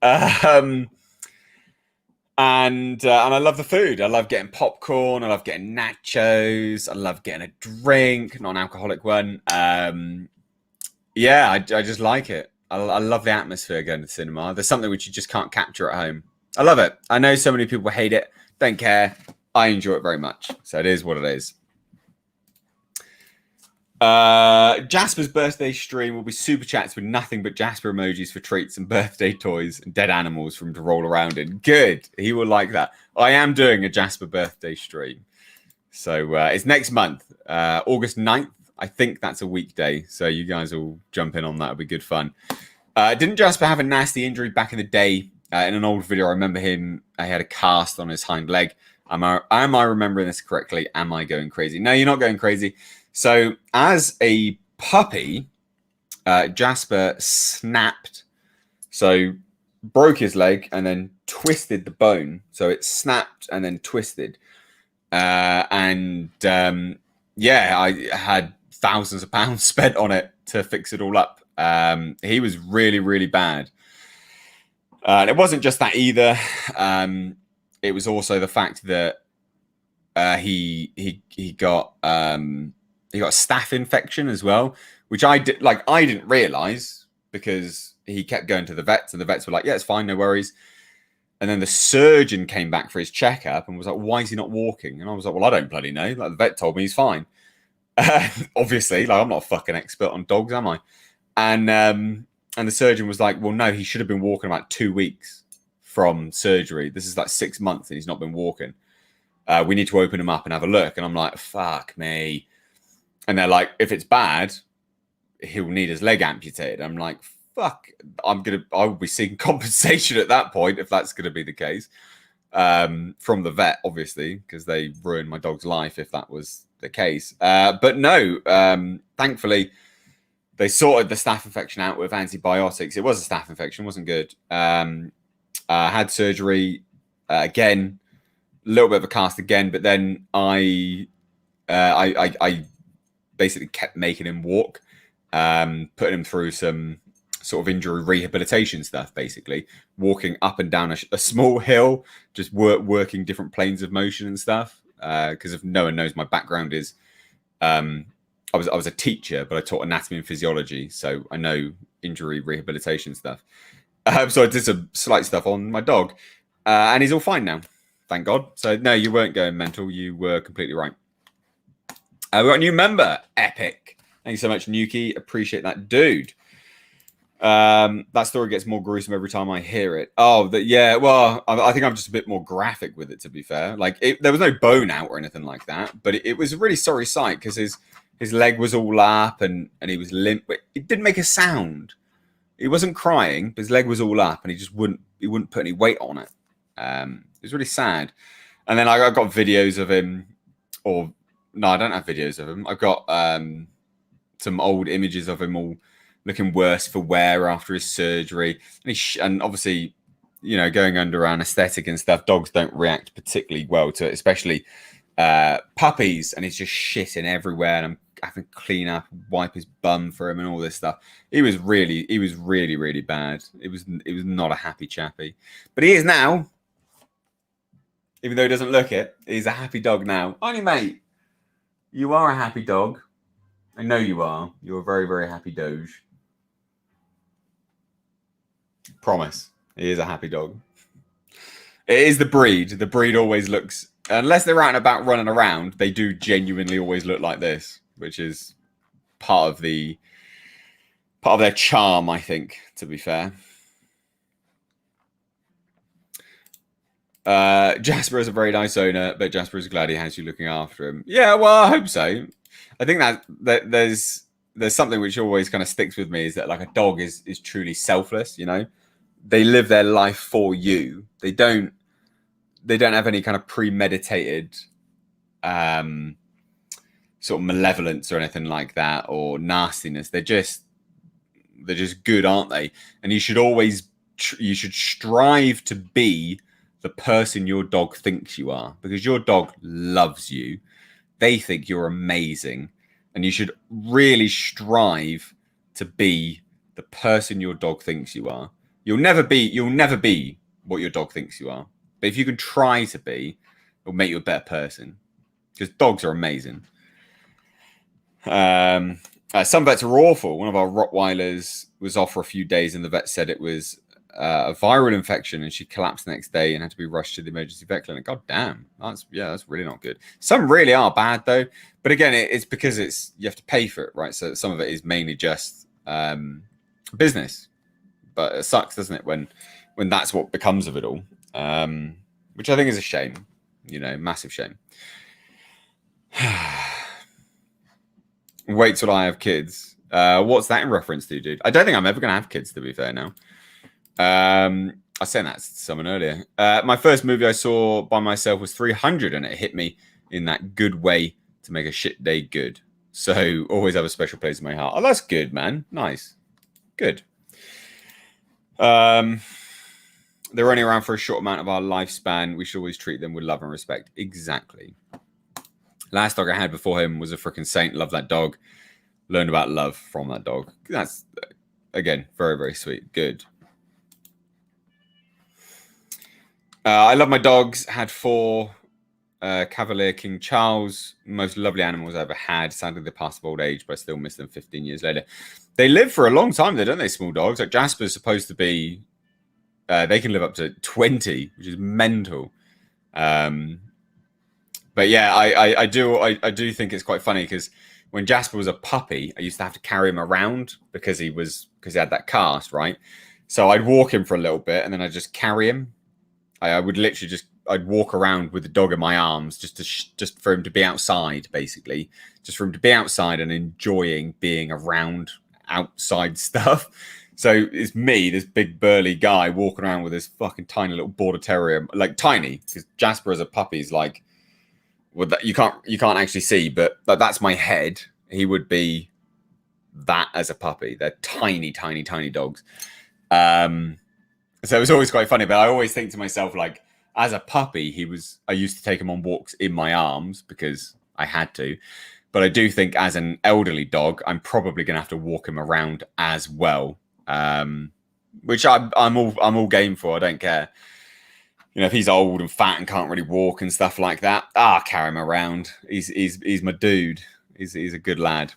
And I love the food. I love getting popcorn. I love getting nachos. I love getting a drink, non-alcoholic one. Yeah, I just like it. I love the atmosphere going to the cinema. There's something which you just can't capture at home. I love it. I know so many people hate it. Don't care. I enjoy it very much. So it is what it is. Jasper's birthday stream will be super chats with nothing but Jasper emojis for treats and birthday toys and dead animals for him to roll around in. Good. He will like that. I am doing a Jasper birthday stream. So it's next month, August 9th. I think that's a weekday. So you guys will jump in on that. It'll be good fun. Didn't Jasper have a nasty injury back in the day? In an old video, I remember him. He had a cast on his hind leg. Am I remembering this correctly? Am I going crazy? No, you're not going crazy. So as a puppy, Jasper snapped, so broke his leg and then twisted the bone. So it snapped and then twisted. Yeah, I had thousands of pounds spent on it to fix it all up. He was really, really bad. And it wasn't just that either. It was also the fact that he got a staph infection as well, which I didn't realize because he kept going to the vets and the vets were like, yeah, it's fine, no worries. And then the surgeon came back for his checkup and was like, why is he not walking? And I was like, well, I don't bloody know. Like the vet told me he's fine. Obviously, like I'm not a fucking expert on dogs, am I? And the surgeon was like, well, no, he should have been walking about 2 weeks from surgery. This is like 6 months and he's not been walking. We need to open him up and have a look. And I'm like, fuck me. And they're like, if it's bad, he'll need his leg amputated. I'm like, fuck, I will be seeking compensation at that point if that's going to be the case. From the vet, obviously, because they ruined my dog's life if that was the case. But no, thankfully, they sorted the staph infection out with antibiotics. It was a staph infection, wasn't good. Had surgery again, a little bit of a cast again, but then I basically kept making him walk, putting him through some sort of injury rehabilitation stuff, basically walking up and down a small hill, just working different planes of motion and stuff. Because if no one knows, my background is I was a teacher, but I taught anatomy and physiology, so I know injury rehabilitation stuff. So I did some slight stuff on my dog, and he's all fine now, thank God. So no, you weren't going mental. You were completely right. We got a new member, Epic. Thank you so much, Nuki. Appreciate that, dude. That story gets more gruesome every time I hear it. Oh, yeah. Well, I think I'm just a bit more graphic with it, to be fair. Like, there was no bone out or anything like that, but it was a really sorry sight because his leg was all up and he was limp. It didn't make a sound. He wasn't crying, but his leg was all up and he wouldn't put any weight on it. It was really sad. And then I got videos of him, or no, I don't have videos of him. I've got some old images of him all looking worse for wear after his surgery. And obviously, you know, going under anesthetic and stuff, dogs don't react particularly well to it, especially puppies. And he's just shitting everywhere. And I'm having to clean up, wipe his bum for him and all this stuff. He was really, really bad. It was not a happy chappy. But he is now, even though he doesn't look it, he's a happy dog now. Only mate, you are a happy dog. I know you are. You're a very, very happy Doge. Promise. He is a happy dog. It is the breed. The breed always looks, unless they're out and about running around, they do genuinely always look like this, which is part of their charm, I think, to be fair. Jasper is a very nice owner, but Jasper is glad he has you looking after him. Yeah, well, I hope so. I think that there's something which always kind of sticks with me is that like a dog is truly selfless. You know, they live their life for you. They don't have any kind of premeditated sort of malevolence or anything like that, or nastiness. They're just good, aren't they? And you should always you should strive to be the person your dog thinks you are, because your dog loves you. They think you're amazing, and you should really strive to be the person your dog thinks you are. You'll never be what your dog thinks you are, but if you can try to be, it'll make you a better person, because dogs are amazing. Some vets are awful. One of our Rottweilers was off for a few days, and the vet said it was a viral infection, and she collapsed the next day and had to be rushed to the emergency vet clinic. God damn, that's really not good. Some really are bad though, but again, it's because you have to pay for it, right? So some of it is mainly just business, but it sucks, doesn't it, when that's what becomes of it all, which I think is a shame. You know, massive shame. Wait till I have kids. What's that in reference to, dude? I don't think I'm ever going to have kids, to be fair now. I said that to someone earlier. My first movie I saw by myself was 300, and it hit me in that good way to make a shit day good. So always have a special place in my heart. Oh, that's good, man. Nice. Good. They're only around for a short amount of our lifespan. We should always treat them with love and respect. Exactly. Last dog I had before him was a freaking saint. Love that dog. Learned about love from that dog. That's, again, very, very sweet. Good. I love my dogs. Had 4 Cavalier King Charles. Most lovely animals I ever had. Sadly, they passed of old age, but I still miss them 15 years later. They live for a long time, though, don't they, small dogs? Like Jasper's supposed to be... they can live up to 20, which is mental. But yeah, I do think it's quite funny, because when Jasper was a puppy, I used to have to carry him around because he had that cast, right? So I'd walk him for a little bit, and then I'd just carry him. I would literally I'd walk around with the dog in my arms just for him to be outside, basically, just for him to be outside and enjoying being around outside stuff. So it's me, this big burly guy, walking around with this fucking tiny little border terrier, like tiny, because Jasper as a puppy is like, well, that you can't actually see, but that's my head. He would be that as a puppy. They're tiny, tiny, tiny dogs. So it was always quite funny, but I always think to myself, like, as a puppy, I used to take him on walks in my arms because I had to. But I do think as an elderly dog, I'm probably going to have to walk him around as well, which I'm all game for. I don't care. You know, if he's old and fat and can't really walk and stuff like that, I'll carry him around. He's my dude. He's a good lad.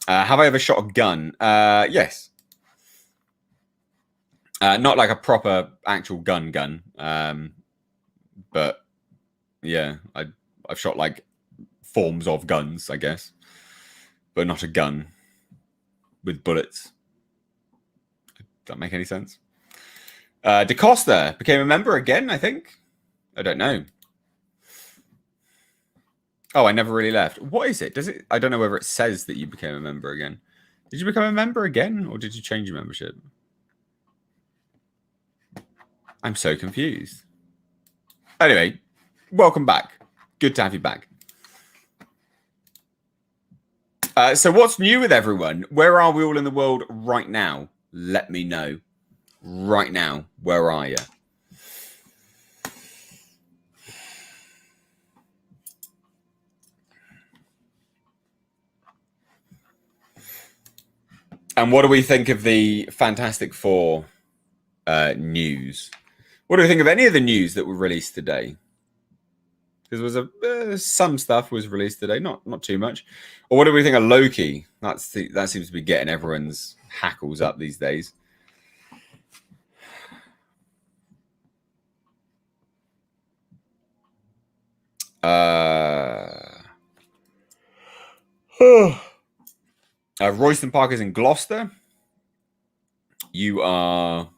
Have I ever shot a gun? Yes. Not like a proper actual gun. But yeah, I've shot like forms of guns, I guess, but not a gun with bullets. Does that make any sense? DeCosta became a member again, I think. I don't know. Oh, I never really left. What is it? I don't know whether it says that you became a member again. Did you become a member again, or did you change your membership? I'm so confused. Anyway, welcome back. Good to have you back. So what's new with everyone? Where are we all in the world right now? Let me know. Right now, where are you? And what do we think of the Fantastic Four news? What do we think of any of the news that were released today? Because there was some stuff was released today, not too much. Or what do we think of Loki? That seems to be getting everyone's hackles up these days. Royston Park is in Gloucester. You are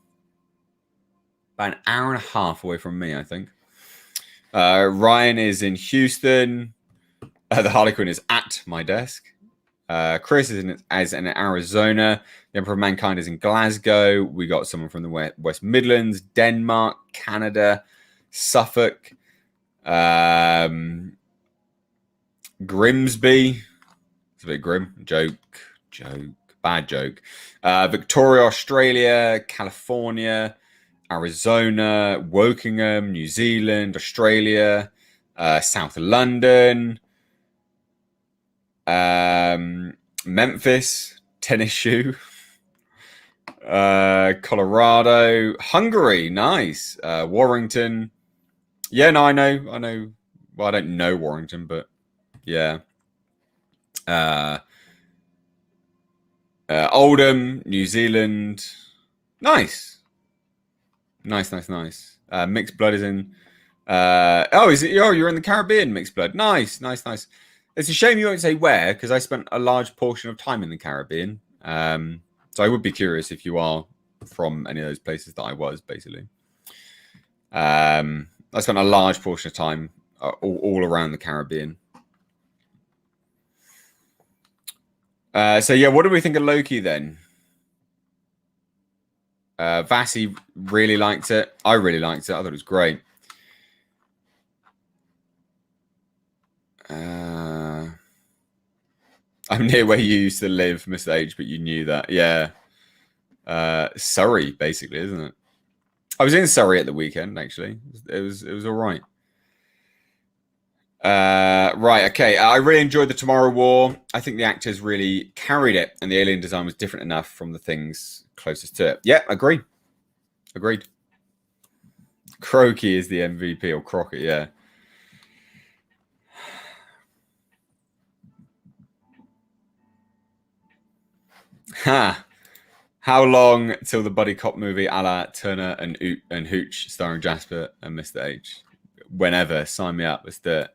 about an hour and a half away from me, I think. Ryan is in Houston. The Harley Quinn is at my desk. Chris is in Arizona. The Emperor of Mankind is in Glasgow. We got someone from the West Midlands, Denmark, Canada, Suffolk, Grimsby. It's a bit grim. Joke. Bad joke. Victoria, Australia, California, Arizona, Wokingham, New Zealand, Australia, South London, Memphis, tennis shoe, Colorado, Hungary, nice, Warrington. Yeah, no, I know. Well, I don't know Warrington, but yeah. Oldham, New Zealand, nice. Mixed Blood is in. Is it? Oh, you're in the Caribbean. Mixed Blood, nice. It's a shame you won't say where, because I spent a large portion of time in the Caribbean. So I would be curious if you are from any of those places that I was, basically. I spent a large portion of time all around the Caribbean. So yeah, what do we think of Loki then? Vasi really liked it. I really liked it. I thought it was great. I'm near where you used to live, Mr. H, but you knew that. Yeah. Surrey, basically, isn't it? I was in Surrey at the weekend, actually. It was all right. Right, okay. I really enjoyed the Tomorrow War. I think the actors really carried it, and the alien design was different enough from the things closest to it. Yeah, agreed. Croaky is the MVP, or Crockett, yeah. How long till the buddy cop movie a la Turner and Hooch starring Jasper and Mr. H? Whenever. Sign me up. Let's do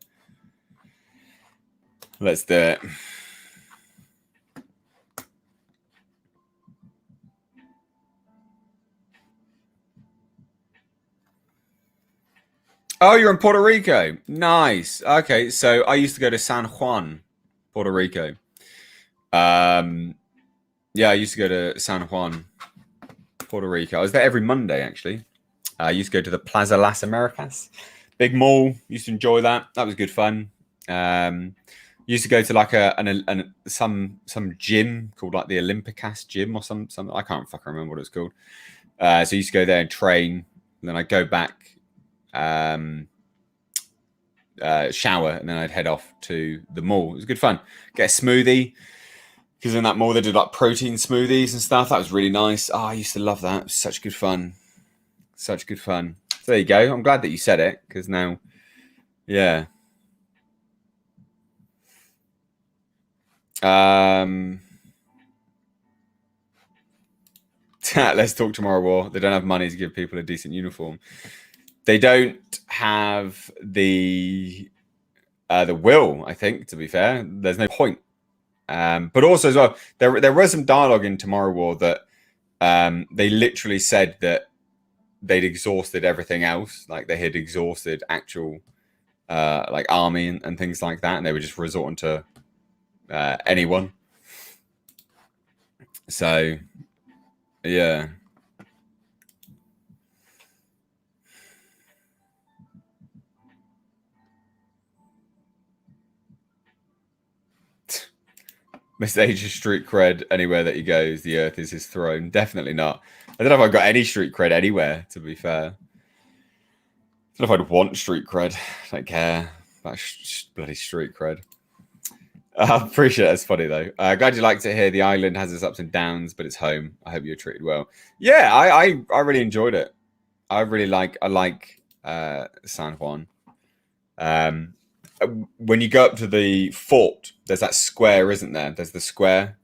it. Oh, you're in Puerto Rico. Nice. Okay, so I used to go to San Juan, Puerto Rico. Yeah, I used to go to San Juan, Puerto Rico. I was there every Monday, actually. I used to go to the Plaza Las Americas. Big mall. Used to enjoy that. That was good fun. Used to go to like some gym called like the Olympicas gym or some I can't fucking remember what it's called. So I used to go there and train, and then I'd go back, shower, and then I'd head off to the mall. It was good fun. Get a smoothie, because in that mall they did like protein smoothies and stuff. That was really nice. Oh, I used to love that. It was such good fun. So there you go. I'm glad that you said it, because now, yeah. Let's talk Tomorrow War. They don't have money to give people a decent uniform. They don't have the will, I think, to be fair. There's no point. But also as well, there was some dialogue in Tomorrow War that they literally said that they'd exhausted everything else. Like they had exhausted actual like army and things like that, and they were just resorting to anyone. So yeah. Mr. Age's street cred anywhere that he goes, the earth is his throne. Definitely not. I don't know if I've got any street cred anywhere, to be fair. I don't know if I'd want street cred. I don't care about bloody street cred. I appreciate it. It's funny, though. Glad you liked it here. The island has its ups and downs, but it's home. I hope you're treated well. Yeah, I really enjoyed it. I like San Juan. When you go up to the fort, there's that square, isn't there? There's the square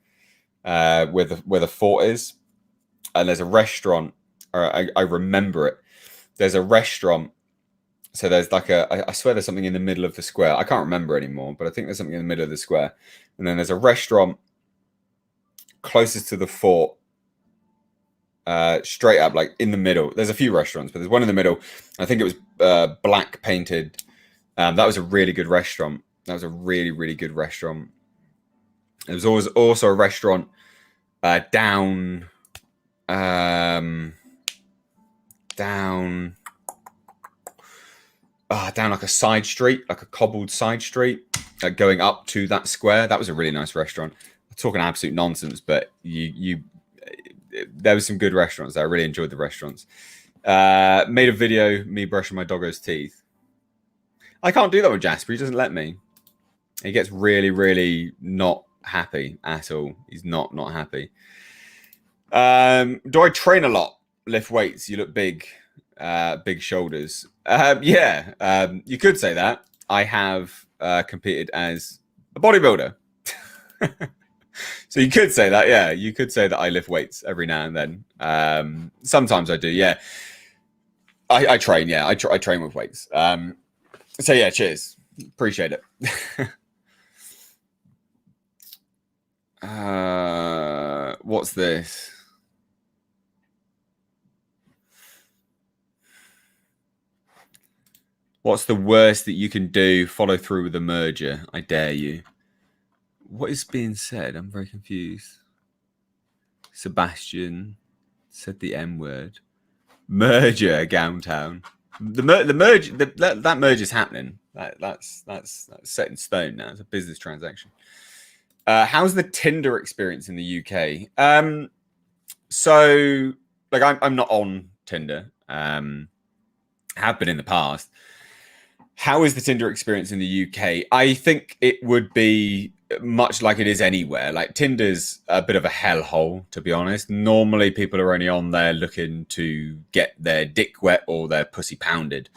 where the fort is, and there's a restaurant. Or I remember it. There's a restaurant. So there's like I swear there's something in the middle of the square. I can't remember anymore, but I think there's something in the middle of the square. And then there's a restaurant closest to the fort, straight up, like in the middle. There's a few restaurants, but there's one in the middle. I think it was black painted. That was a really good restaurant. That was a really, really good restaurant. There was always also a restaurant down like a side street, like a cobbled side street, going up to that square. That was a really nice restaurant. I'm talking absolute nonsense, but there was some good restaurants there. I really enjoyed the restaurants. Made a video, me brushing my doggo's teeth. I can't do that with Jasper. He doesn't let me. He gets really, really not happy at all. He's not happy. Do I train a lot? Lift weights? You look big. Big shoulders. Yeah, you could say that. I have competed as a bodybuilder. So you could say that, yeah. You could say that I lift weights every now and then. Sometimes I do, yeah. I train, yeah. I train with weights. So yeah, cheers. Appreciate it. What's this? What's the worst that you can do? Follow through with a merger. I dare you. What is being said? I'm very confused. Sebastian said the M word. Merger, Downtown. The merge. That merge is happening. That's set in stone now. It's a business transaction. How's the Tinder experience in the UK? So like I'm not on Tinder. Have been in the past. How is the Tinder experience in the UK? I think it would be much like it is anywhere. Like Tinder's a bit of a hellhole, to be honest. Normally people are only on there looking to get their dick wet or their pussy pounded.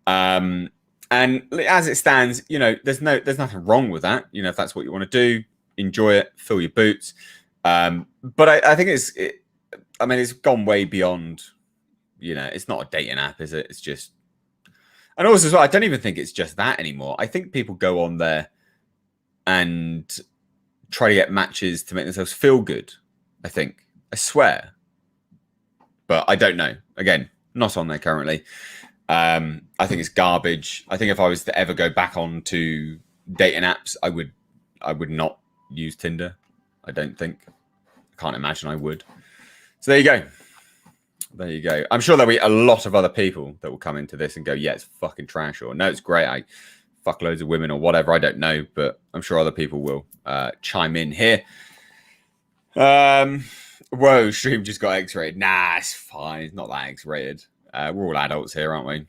And as it stands, you know, there's nothing wrong with that. You know, if that's what you want to do, enjoy it, fill your boots. But I think it's gone way beyond, you know, it's not a dating app, is it? It's just, and also as well, I don't even think it's just that anymore. I think people go on there and try to get matches to make themselves feel good. I swear, but I don't know. Again, not on there currently. I think it's garbage. I think if I was to ever go back onto dating apps, I would not use Tinder. I don't think. I can't imagine I would. So there you go. There you go. I'm sure there'll be a lot of other people that will come into this and go, yeah, it's fucking trash, or no, it's great. I fuck loads of women or whatever. I don't know, but I'm sure other people will chime in here. Whoa, stream just got X-rated. Nah, it's fine. It's not that X-rated. We're all adults here, aren't we?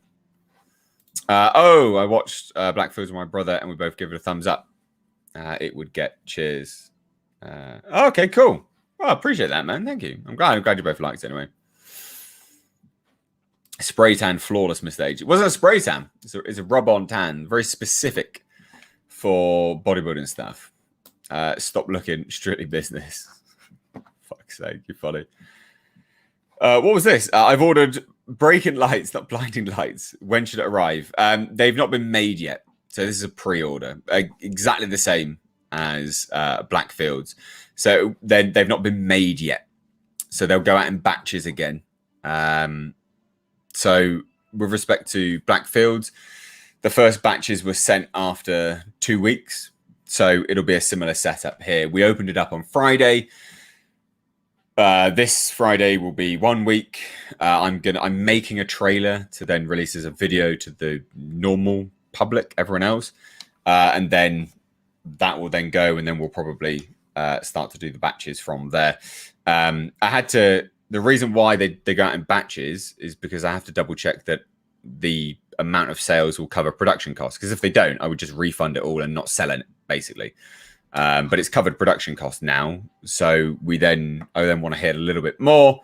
I watched Black Fields with my brother and we both give it a thumbs up. It would get cheers. Okay, cool. Well, I appreciate that, man. Thank you. I'm glad you both liked it anyway. Spray tan, flawless mistage. It wasn't a spray tan. It's a rub-on tan, very specific for bodybuilding stuff. Stop looking, strictly business. Fuck's sake, you're funny. What was this? I've ordered breaking lights, not blinding lights. When should it arrive? They've not been made yet. So this is a pre-order. Exactly the same as Black Fields. So they've not been made yet. So they'll go out in batches again. So with respect to Black Fields, the first batches were sent after 2 weeks. So it'll be a similar setup here. We opened it up on Friday. This Friday will be 1 week. I'm making a trailer to then release as a video to the normal public, everyone else. And then that will then go, and then we'll probably start to do the batches from there. The reason why they go out in batches is because I have to double check that the amount of sales will cover production costs. Because if they don't, I would just refund it all and not sell it, basically. But it's covered production costs now. So I then want to hit a little bit more,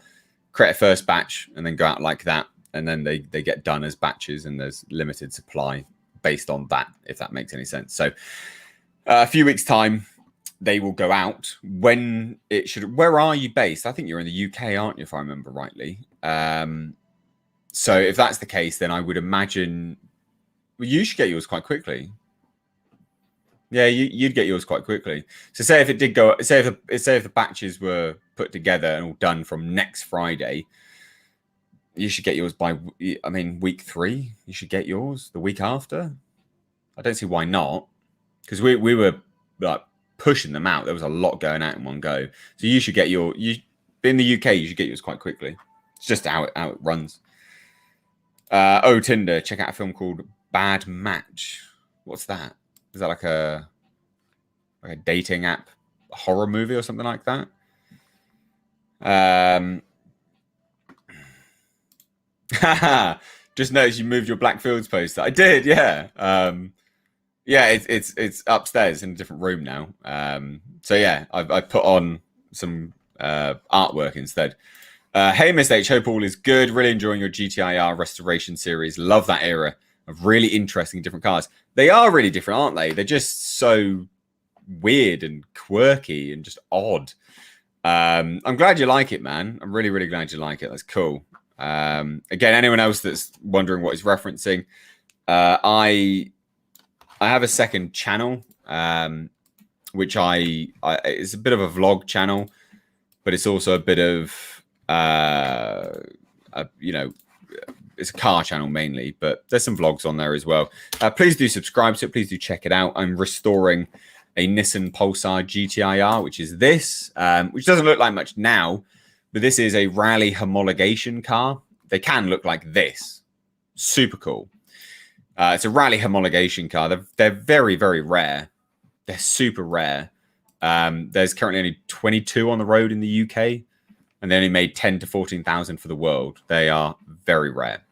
create a first batch, and then go out like that. And then they get done as batches, and there's limited supply based on that, if that makes any sense. So a few weeks' time, they will go out. When it should. Where are you based? I think you're in the UK, aren't you, if I remember rightly? So if that's the case, then I would imagine you should get yours quite quickly. Yeah, you'd get yours quite quickly. So say if it did go, say if the batches were put together and all done from next Friday, you should get yours by, week 3. You should get yours the week after. I don't see why not. because we were like pushing them out. There was a lot going out in one go. So you should get in the UK. You should get yours quite quickly. It's just how it runs. Tinder. Check out a film called Bad Match. What's that? Is that like a dating app horror movie or something like that? Just noticed you moved your Blackfields poster. I did, yeah. Yeah, it's upstairs in a different room now. So yeah, I put on some artwork instead. Hey, Miss H, hope all is good. Really enjoying your GTIR restoration series. Love that era of really interesting different cars. They are really different, aren't they? They're just so weird and quirky and just odd. I'm glad you like it, man. I'm really, really glad you like it. That's cool. Again, anyone else that's wondering what he's referencing, I have a second channel, which it's a bit of a vlog channel, but it's also a bit of it's a car channel mainly, but there's some vlogs on there as well. Please do subscribe to it. Please do check it out. I'm restoring a Nissan Pulsar GTIR, which is this, which doesn't look like much now, but this is a rally homologation car. They can look like this. Super cool. It's a rally homologation car. They're very, very rare. They're super rare. There's currently only 22 on the road in the UK, and they only made 10 to 14,000 for the world. They are very rare.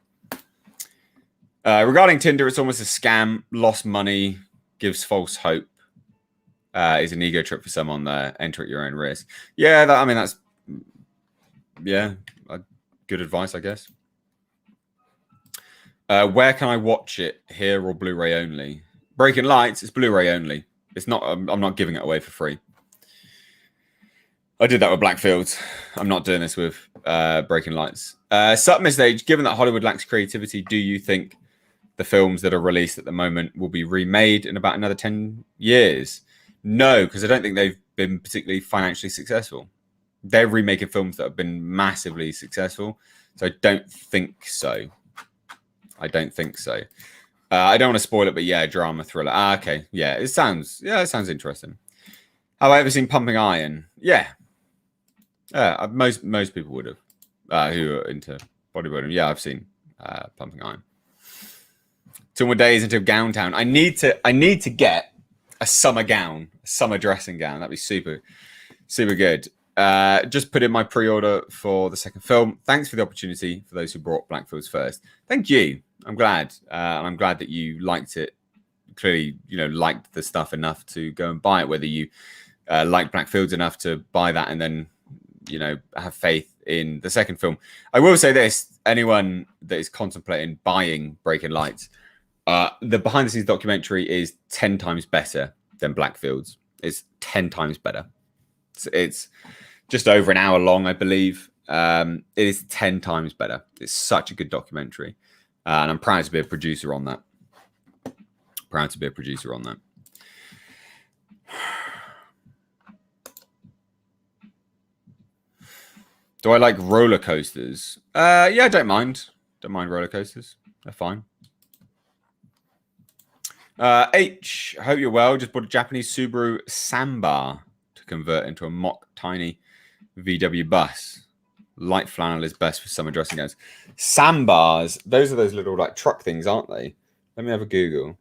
Regarding Tinder, it's almost a scam. Lost money, gives false hope. Is an ego trip for someone there. Enter at your own risk. Yeah, that's good advice, I guess. Where can I watch it? Here or Blu-ray only? Breaking Lights is Blu-ray only. It's not. I'm not giving it away for free. I did that with Blackfields. I'm not doing this with Breaking Lights. Sup, Miss Age, given that Hollywood lacks creativity, do you think the films that are released at the moment will be remade in about another 10 years? No, because I don't think they've been particularly financially successful. They're remaking films that have been massively successful. So I don't think so. I don't want to spoil it, but yeah, drama thriller. Okay. Yeah, it sounds interesting. Have I ever seen Pumping Iron? Yeah. Most people would have who are into bodybuilding. Yeah, I've seen Pumping Iron. 2 more days into Gown Town. I need to get a summer gown, a summer dressing gown. That'd be super, super good. Just put in my pre-order for the second film. Thanks for the opportunity for those who brought Blackfields first. Thank you. I'm glad. And I'm glad that you liked it. Clearly, liked the stuff enough to go and buy it, whether you like Blackfields enough to buy that and then, have faith in the second film. I will say this, anyone that is contemplating buying Breaking Lights, the behind the scenes documentary is 10 times better than Blackfields. It's 10 times better. It's just over an hour long, I believe. It is 10 times better. It's such a good documentary. And I'm proud to be a producer on that. Do I like roller coasters? Yeah, I don't mind. Don't mind roller coasters. They're fine. H, I hope you're well. Just bought a Japanese Subaru Sambar to convert into a mock tiny VW bus. Light flannel is best for summer dressing gowns. Sambars, those are those little truck things, aren't they? Let me have a Google.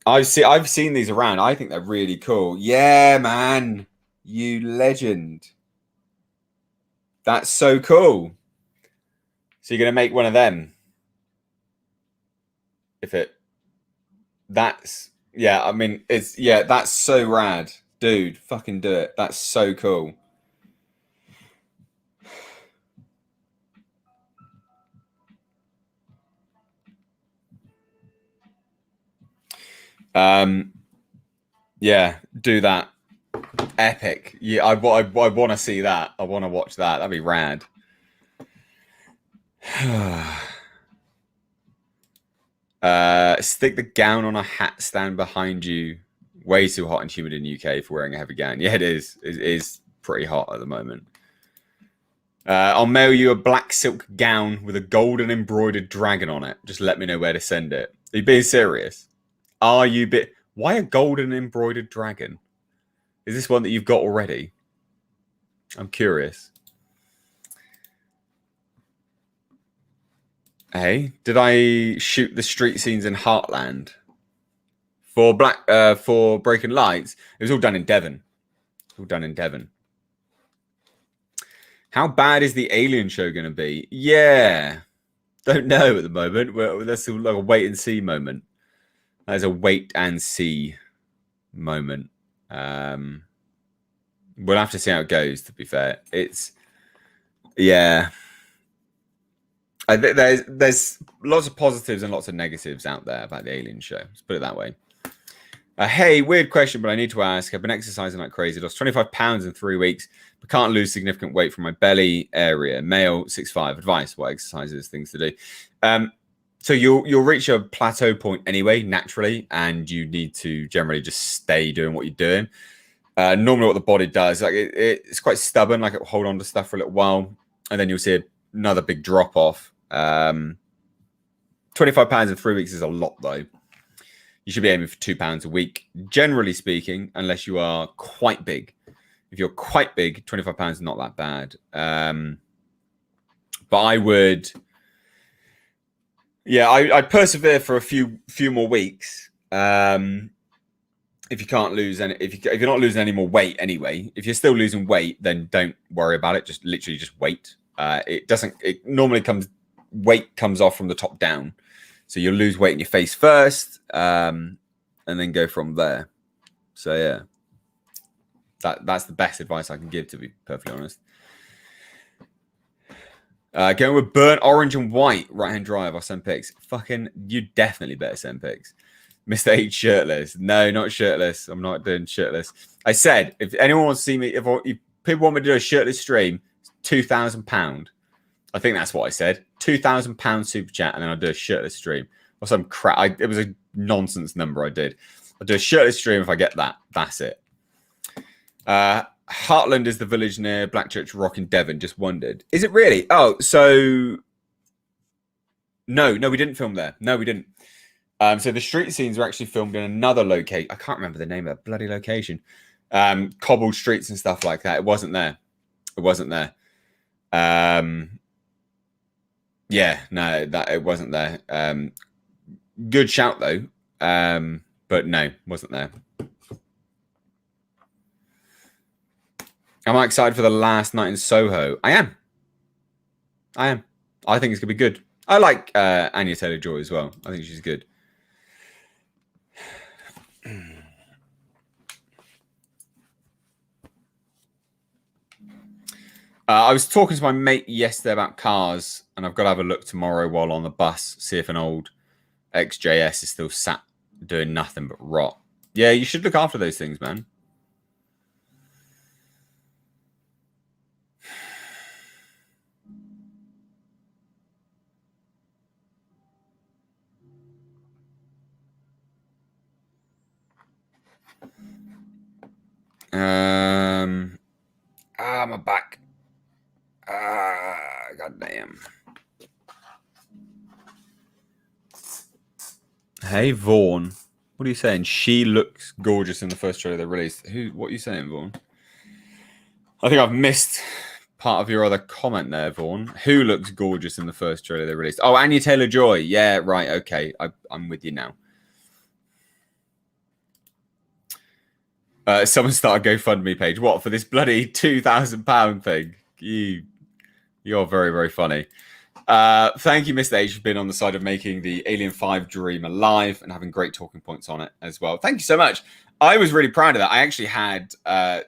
I've seen these around. I think they're really cool. Yeah, man. You legend. That's so cool. So you're going to make one of them? That's so rad. Dude, fucking do it. That's so cool. Yeah, do that. Epic. Yeah, I want to see that. I want to watch that. That'd be rad. Stick the gown on a hat stand behind you. Way too hot and humid in UK for wearing a heavy gown. Yeah, it is. It is pretty hot at the moment. I'll mail you a black silk gown with a golden embroidered dragon on it. Just let me know where to send it. Are you being serious? Are you bit? Why a golden embroidered dragon? Is this one that you've got already? I'm curious. Hey, did I shoot the street scenes in Heartland for Breaking Lights? It was all done in Devon. All done in Devon. How bad is the Alien show going to be? Yeah, don't know at the moment. That's like a wait and see moment. That's a wait and see moment. We'll have to see how it goes. To be fair, yeah. I think there's lots of positives and lots of negatives out there about the Alien show. Let's put it that way. Hey, weird question, but I need to ask. I've been exercising like crazy. Lost 25 pounds in 3 weeks, but can't lose significant weight from my belly area. Male, 6'5". Advice: what exercises, things to do. So you'll reach a plateau point anyway, naturally, and you need to generally just stay doing what you're doing. Normally, what the body does, like it's quite stubborn. Like it'll hold on to stuff for a little while, and then you'll see another big drop off. 25 pounds in 3 weeks is a lot, though. You should be aiming for 2 pounds a week, generally speaking, unless you are quite big. If you're quite big, 25 pounds is not that bad. But I would, yeah, I'd persevere for a few more weeks. If you can't lose any, if you're not losing any more weight anyway, if you're still losing weight, then don't worry about it. Just literally just wait. It normally weight comes off from the top down. So you'll lose weight in your face first, and then go from there. So yeah, that's the best advice I can give, to be perfectly honest. Going with burnt orange and white right-hand drive. I'll send pics. Fucking, you definitely better send pics. Mr. H shirtless. No, not shirtless. I'm not doing shirtless. I said, if anyone wants to see me, if people want me to do a shirtless stream, £2,000. I think that's what I said. £2,000 super chat, and then I'll do a shirtless stream or some crap. It was a nonsense number I did. I'll do a shirtless stream if I get that. That's it. Heartland is the village near Blackchurch Rock in Devon. Just wondered. Is it really? Oh, so no, we didn't film there. No, we didn't. So the street scenes were actually filmed in another location. I can't remember the name of that bloody location. Cobbled streets and stuff like that. It wasn't there. It wasn't there. Yeah, no, it wasn't there. Good shout though. But no, wasn't there. Am I excited for the last night in Soho? I am. I think it's gonna be good. I like Anya Taylor-Joy as well. I think she's good. I was talking to my mate yesterday about cars, and I've got to have a look tomorrow while on the bus, see if an old XJS is still sat doing nothing but rot. Yeah, you should look after those things, man. My back. God damn. Hey, Vaughn. What are you saying? She looks gorgeous in the first trailer they released. What are you saying, Vaughn? I think I've missed part of your other comment there, Vaughn. Who looks gorgeous in the first trailer they released? Oh, Anya Taylor-Joy. Yeah, right. Okay. I'm with you now. Someone start a GoFundMe page. What, for this bloody £2,000 thing? You're very, very funny. Thank you, Mr. H, for being on the side of making the Alien 5 dream alive and having great talking points on it as well. Thank you so much. I was really proud of that. I actually had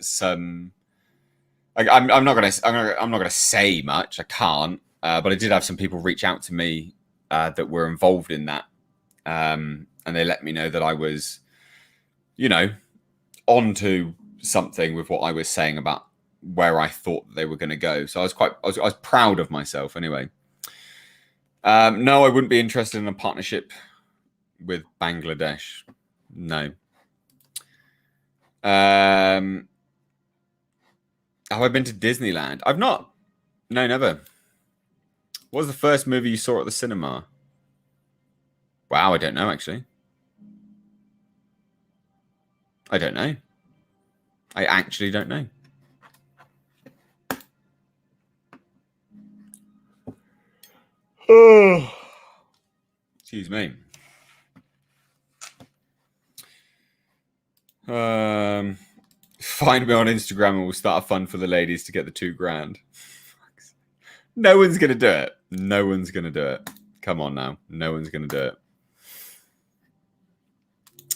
some. I'm not gonna say much. I can't. But I did have some people reach out to me that were involved in that, and they let me know that I was, onto something with what I was saying about where I thought they were going to go. So I was proud of myself anyway. No, I wouldn't be interested in a partnership with Bangladesh. No. Have I been to Disneyland? I've not. No, never. What was the first movie you saw at the cinema? Wow, I don't know, actually. I don't know. I actually don't know. Oh, excuse me. Find me on Instagram and we'll start a fund for the ladies to get the $2,000. No one's gonna do it. No one's gonna do it. Come on now. No one's gonna do it.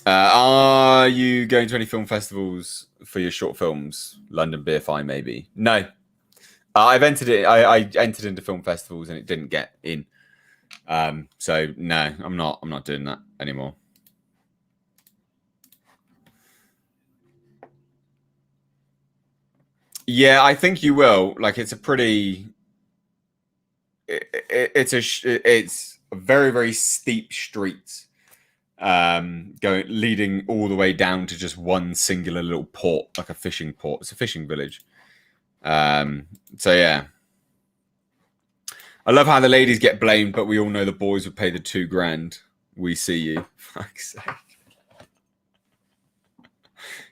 Are you going to any film festivals for your short films? London Beer Fi, maybe. No. I've entered it. I entered into film festivals and it didn't get in. So no, I'm not doing that anymore. Yeah, I think you will. Like, it's a pretty. It's a very, very steep street, leading all the way down to just one singular little port, like a fishing port. It's a fishing village. So yeah, I love how the ladies get blamed, but we all know the boys would pay the $2,000. We see you. Fuck's sake.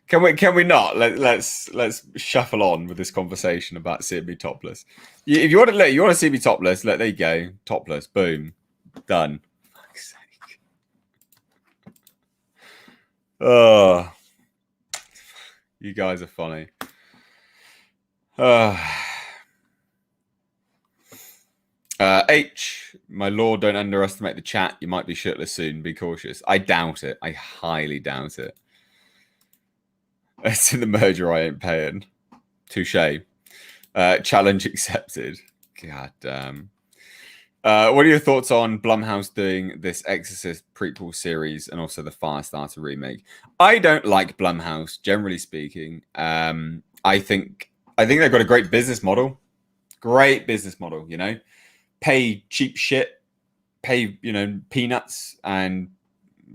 Can we not? Let's shuffle on with this conversation about seeing me topless. If you want to see me topless, there you go. Topless. Boom. Done. Fuck's sake. Oh, you guys are funny. H, my lord, don't underestimate the chat. You might be shirtless soon. Be cautious. I doubt it. I highly doubt it. It's in the merger. I ain't paying. Touche. Challenge accepted. God damn. What are your thoughts on Blumhouse doing this Exorcist prequel series and also the Firestarter remake? I don't like Blumhouse, generally speaking. I think they've got a great business model. Great business model, you know. Pay cheap shit, pay, peanuts, and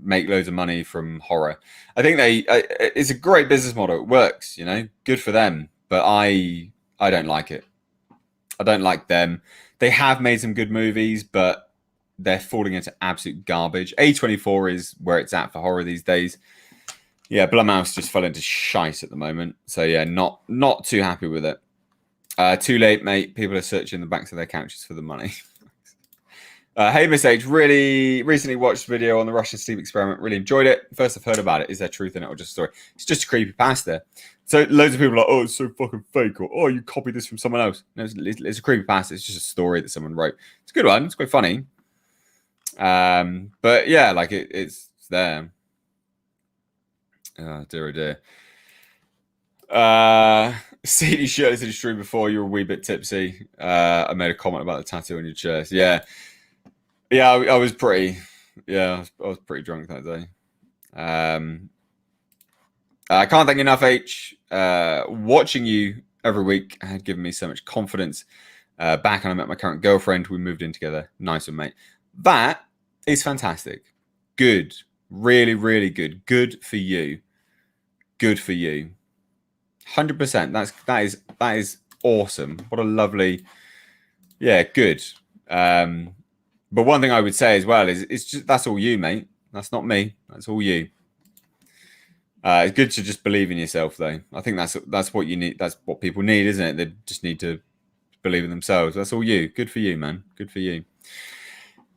make loads of money from horror. I think it's a great business model. It works, good for them. But I don't like it. I don't like them. They have made some good movies, but they're falling into absolute garbage. A24 is where it's at for horror these days. Yeah, Blumhouse just fell into shite at the moment. So yeah, not too happy with it. Too late, mate. People are searching the backs of their couches for the money. Hey, Miss H, really recently watched a video on the Russian sleep experiment. Really enjoyed it. First I've heard about it. Is there truth in it or just a story? It's just a creepypasta. So loads of people are like, oh, it's so fucking fake, or oh, you copied this from someone else. No, it's a creepypasta. It's just a story that someone wrote. It's a good one. It's quite funny. But yeah, like it's there. Oh, dear, oh dear. CD Shirtless in the stream before you were a wee bit tipsy. I made a comment about the tattoo on your chest. Yeah. Yeah, I was pretty. Yeah, I was pretty drunk that day. I can't thank you enough, H. Watching you every week had given me so much confidence. Back when I met my current girlfriend, we moved in together. Nice one, mate. That is fantastic. Good. Really, really good. Good for you. Good for you. 100%. That is awesome. What a lovely. Yeah, good. But one thing I would say as well is it's just that's all you, mate. That's not me. That's all you. It's good to just believe in yourself, though. I think that's what you need. That's what people need, isn't it? They just need to believe in themselves. That's all you. Good for you, man. Good for you.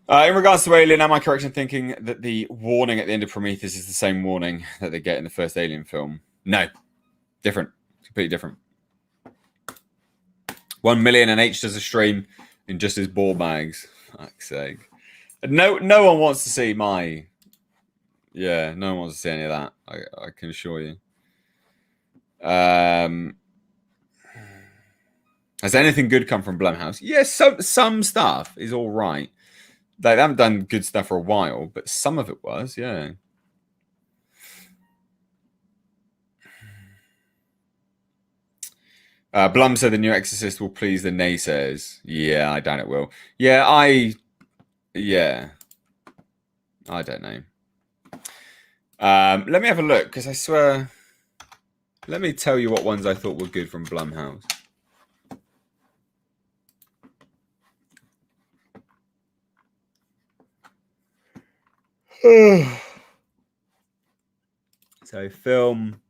In regards to Alien, am I correct in thinking that the warning at the end of Prometheus is the same warning that they get in the first Alien film? No. Different. Completely different. 1 million and H does a stream in just his ball bags. Fuck's sake. No one wants to see my. Yeah, no one wants to see any of that. I can assure you. Has anything good come from Blumhouse? Yes, some stuff is all right. They haven't done good stuff for a while, but some of it was, yeah. Blum said the new Exorcist will please the naysayers. Yeah, I doubt it will. Yeah, I don't know. Let me have a look, because I swear. Let me tell you what ones I thought were good from Blumhouse. So film.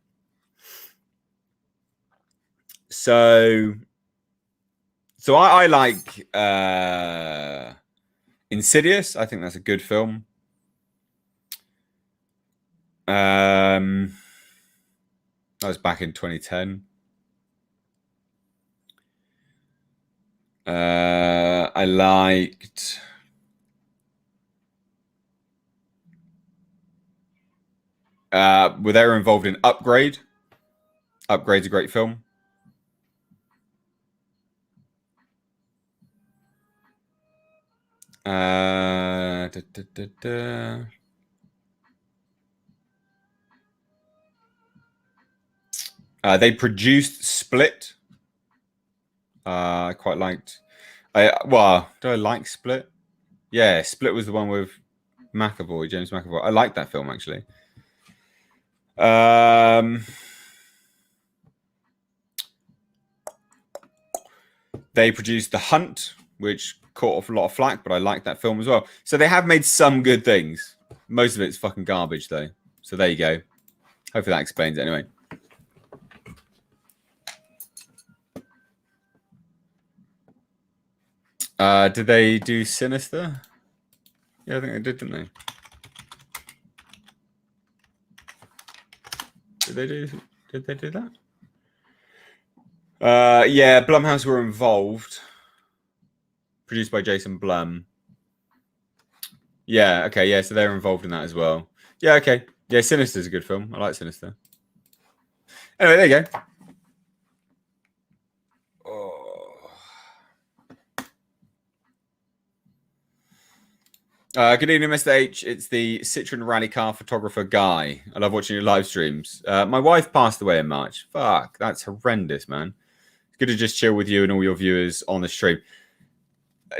So I like Insidious. I think that's a good film. That was back in 2010. I liked were they involved in Upgrade. Upgrade's a great film. They produced Split. I quite liked. Do I like Split? Yeah, Split was the one with McAvoy, James McAvoy. I like that film actually. They produced The Hunt, which caught off a lot of flack, but I like that film as well. So they have made some good things. Most of it's fucking garbage though. So there you go. Hopefully that explains it anyway. Did they do Sinister? Yeah, I think they did, didn't they? Did they do that? Yeah, Blumhouse were involved. Produced by Jason Blum. Yeah, okay, yeah, so they're involved in that as well. Yeah, okay. Yeah, Sinister's a good film. I like Sinister. Anyway, there you go. Good evening, Mr. H. It's the Citroen Rally Car photographer Guy. I love watching your live streams. My wife passed away in March. Fuck, that's horrendous, man. It's good to just chill with you and all your viewers on the stream.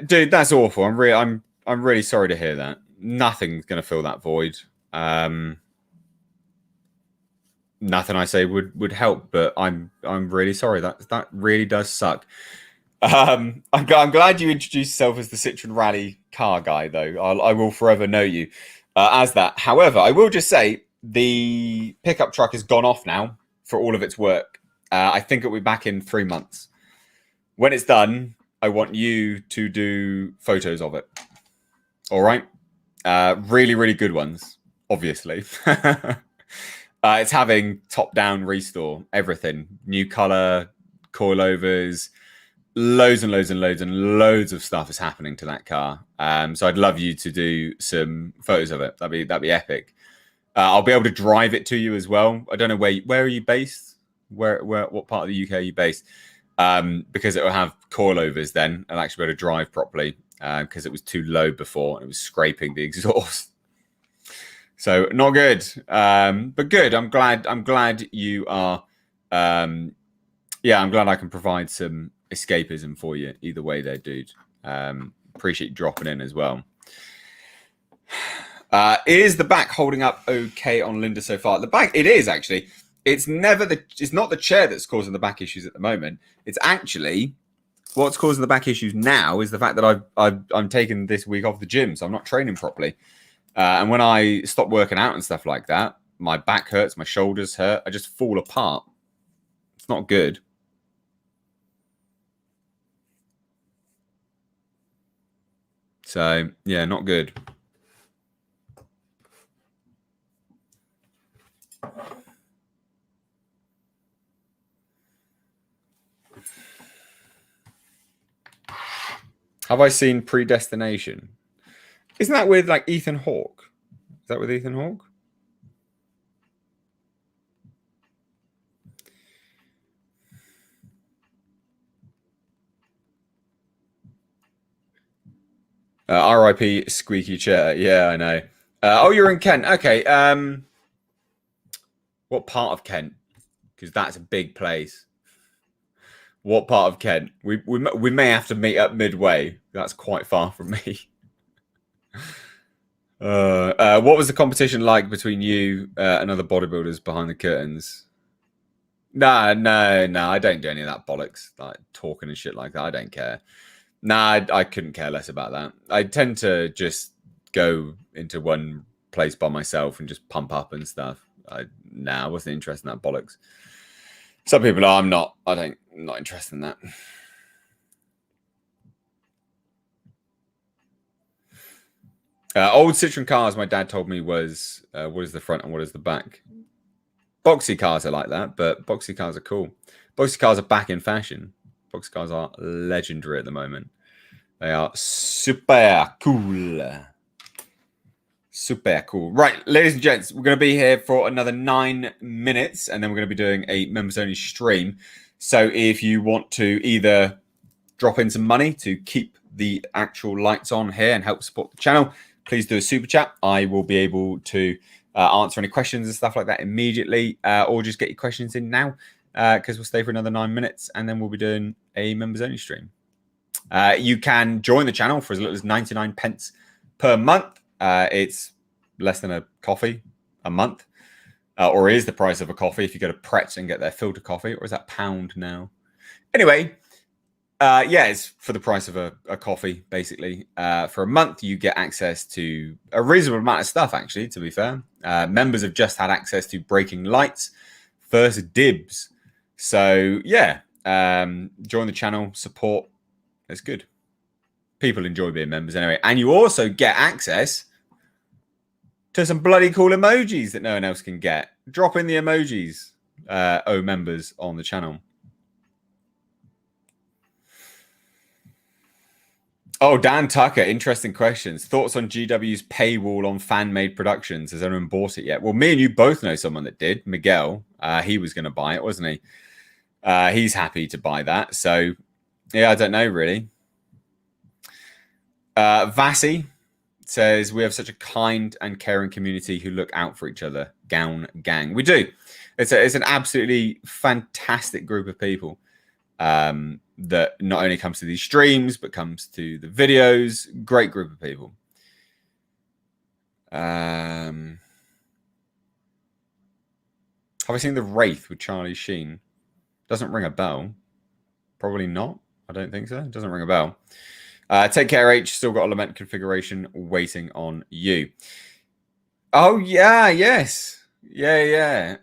Dude, that's awful. I'm really sorry to hear that. Nothing's gonna fill that void. Nothing I say would help, but I'm really sorry. That really does suck. I'm glad you introduced yourself as the Citroen Rally car guy, though. I will forever know you as that. However, I will just say the pickup truck has gone off now for all of its work. I think it'll be back in 3 months. When it's done, I want you to do photos of it. All right? Really, really good ones, obviously. It's having top-down restore, everything. New color, coilovers, loads and loads and loads and loads of stuff is happening to that car. So I'd love you to do some photos of it. That'd be epic. I'll be able to drive it to you as well. I don't know where are you based? What part of the UK are you based? Because it will have coilovers then. I'll actually be able to drive properly because it was too low before and it was scraping the exhaust. So not good, but good. I'm glad you are. Yeah, I'm glad I can provide some escapism for you. Either way, there, dude. Appreciate you dropping in as well. Is the back holding up okay on Linda so far? The back, it is actually. It's not the chair that's causing the back issues at the moment. It's actually what's causing the back issues now is the fact that I'm taking this week off the gym, so I'm not training properly. And when I stop working out and stuff like that, my back hurts, my shoulders hurt. I just fall apart. It's not good. So, yeah, not good. Have I seen Predestination? Isn't that with like Ethan Hawke? Is that with Ethan Hawke? RIP squeaky chair. Yeah, I know. Oh, you're in Kent. Okay. What part of Kent? Because that's a big place. What part of Kent? We may have to meet up midway. That's quite far from me. What was the competition like between you and other bodybuilders behind the curtains? No, I don't do any of that bollocks, like talking and shit like that. I don't care. Nah, I couldn't care less about that. I tend to just go into one place by myself and just pump up and stuff. Nah, I wasn't interested in that bollocks. Some people are. I'm not. I'm not interested in that. Old Citroen cars, my dad told me, was what is the front and what is the back. Boxy cars are like that, but boxy cars are cool. Boxy cars are back in fashion. Boxy cars are legendary at the moment. They are super cool. Super cool. Right, ladies and gents, we're going to be here for another 9 minutes, and then we're going to be doing a members-only stream. So if you want to either drop in some money to keep the actual lights on here and help support the channel, please do a super chat. I will be able to answer any questions and stuff like that immediately, or just get your questions in now, because we'll stay for another 9 minutes, and then we'll be doing a members-only stream. You can join the channel for as little as 99 pence per month. It's less than a coffee a month, or is the price of a coffee if you go to Pret and get their filter coffee, or is that £1 now? Anyway, yeah, it's for the price of a coffee, basically. For a month, you get access to a reasonable amount of stuff, actually, to be fair. Members have just had access to Breaking Lights, First Dibs. So, yeah, join the channel, support. It's good. People enjoy being members anyway. And you also get access to some bloody cool emojis that no one else can get. Drop in the emojis, members on the channel. Oh, Dan Tucker, interesting questions. Thoughts on GW's paywall on fan-made productions? Has anyone bought it yet? Well, me and you both know someone that did. Miguel, he was going to buy it, wasn't he? He's happy to buy that. So, yeah, I don't know, really. Vasi says, we have such a kind and caring community who look out for each other. Gown gang. We do. It's an absolutely fantastic group of people. That not only comes to these streams, but comes to the videos. Great group of people. Have I seen The Wraith with Charlie Sheen? Doesn't ring a bell. Probably not. I don't think so. It doesn't ring a bell. Take care, H. Still got a lament configuration waiting on you. Oh, yeah. Yes. Yeah.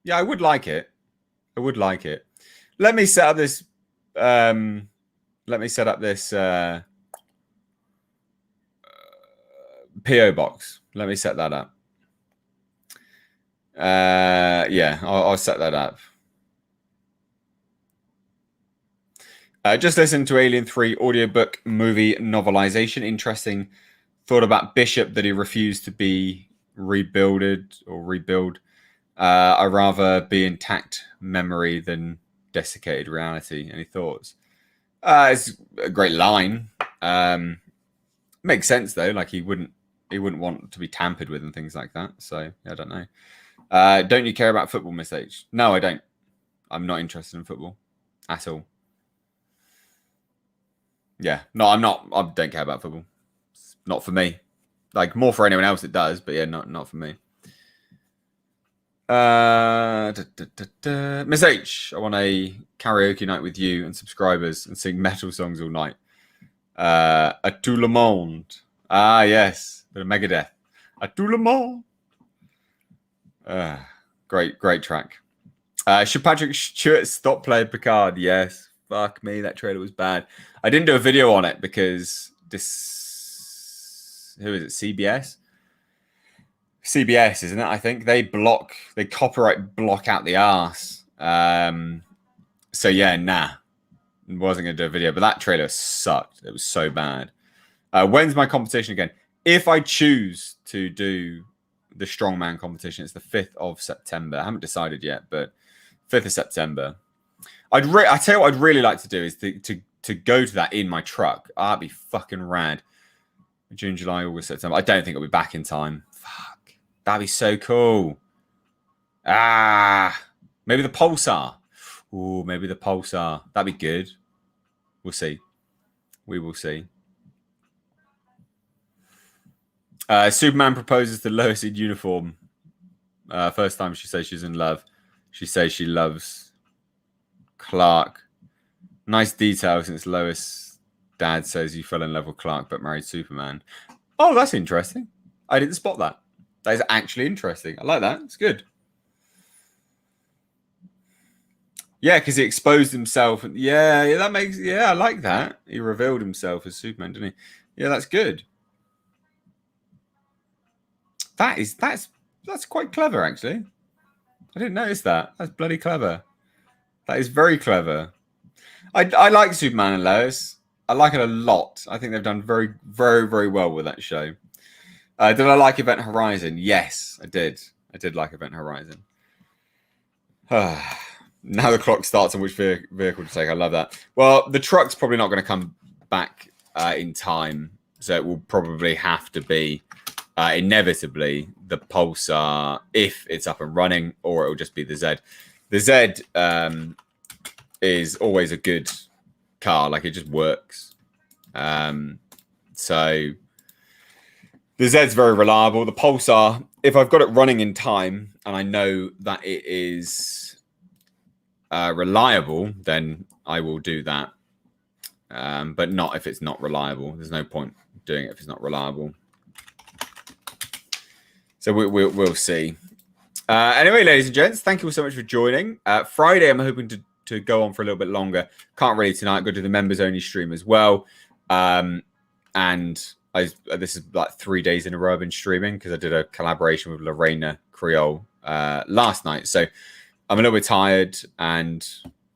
Yeah, I would like it. Let me set up this. PO box. Let me set that up. Yeah, I'll set that up. Just listen to Alien 3 audiobook movie novelization. Interesting thought about Bishop that he refused to be rebuild. I'd rather be intact memory than desiccated reality. Any thoughts? It's a great line. Makes sense though. Like he wouldn't want to be tampered with and things like that. So I don't know. Don't you care about football, Miss H? No, I don't. I'm not interested in football at all. Yeah, no, I'm not. I don't care about football. It's not for me. Like more for anyone else that does, but yeah, not for me. Miss H, I want a karaoke night with you and subscribers and sing metal songs all night. A tout le monde. Ah, yes, bit of Megadeth. A tout le monde. Great track. Should Patrick Stewart stop playing Picard? Yes. Fuck me, that trailer was bad. I didn't do a video on it because who is it? CBS? CBS, isn't it? I think they copyright block out the arse. So yeah, nah, wasn't gonna do a video. But that trailer sucked. It was so bad. When's my competition again? If I choose to do the strongman competition, it's the 5th of September. I haven't decided yet, but 5th of September. I tell you what I'd really like to do is to go to that in my truck. That'd be fucking rad. June, July, August, September. I don't think I'll be back in time. Fuck. That'd be so cool. Maybe the Pulsar. Ooh, maybe the Pulsar. That'd be good. We'll see. We will see. Superman proposes to Lois in uniform. First time she says she's in love. She says she loves Clark. Nice detail since Lois' dad says you fell in love with Clark but married Superman. Oh, that's interesting. I didn't spot that. That is actually interesting. I like that. It's good. Yeah, because he exposed himself. Yeah, that makes. Yeah, I like that. He revealed himself as Superman, didn't he? Yeah, that's good. That's quite clever, actually. I didn't notice that. That's bloody clever. That is very clever. I like Superman and Lois. I like it a lot. I think they've done very, very, very well with that show. Did I like Event Horizon? Yes, I did. I did like Event Horizon. Now the clock starts on which vehicle to take. I love that. Well, the truck's probably not going to come back in time, so it will probably have to be inevitably the Pulsar if it's up and running, or it will just be the Z. The Z is always a good car, like it just works. So the Z's very reliable. The Pulsar, if I've got it running in time and I know that it is reliable, then I will do that. But not if it's not reliable. There's no point doing it if it's not reliable. So we'll see. Anyway, ladies and gents, thank you all so much for joining. Friday, I'm hoping to go on for a little bit longer. Can't really tonight. Go to the members only stream as well. And this is like 3 days in a row I've been streaming because I did a collaboration with Lorena Creole last night. So I'm a little bit tired, and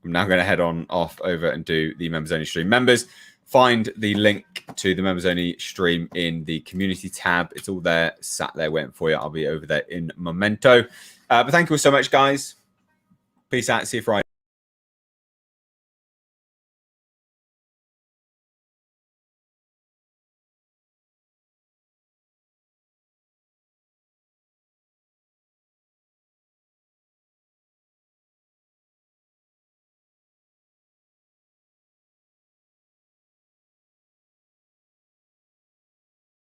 I'm now going to head off over and do the members only stream. Members, find the link to the members only stream in the community tab. It's all there, sat there waiting for you. I'll be over there in a momento. But thank you all so much, guys. Peace out. See you Friday.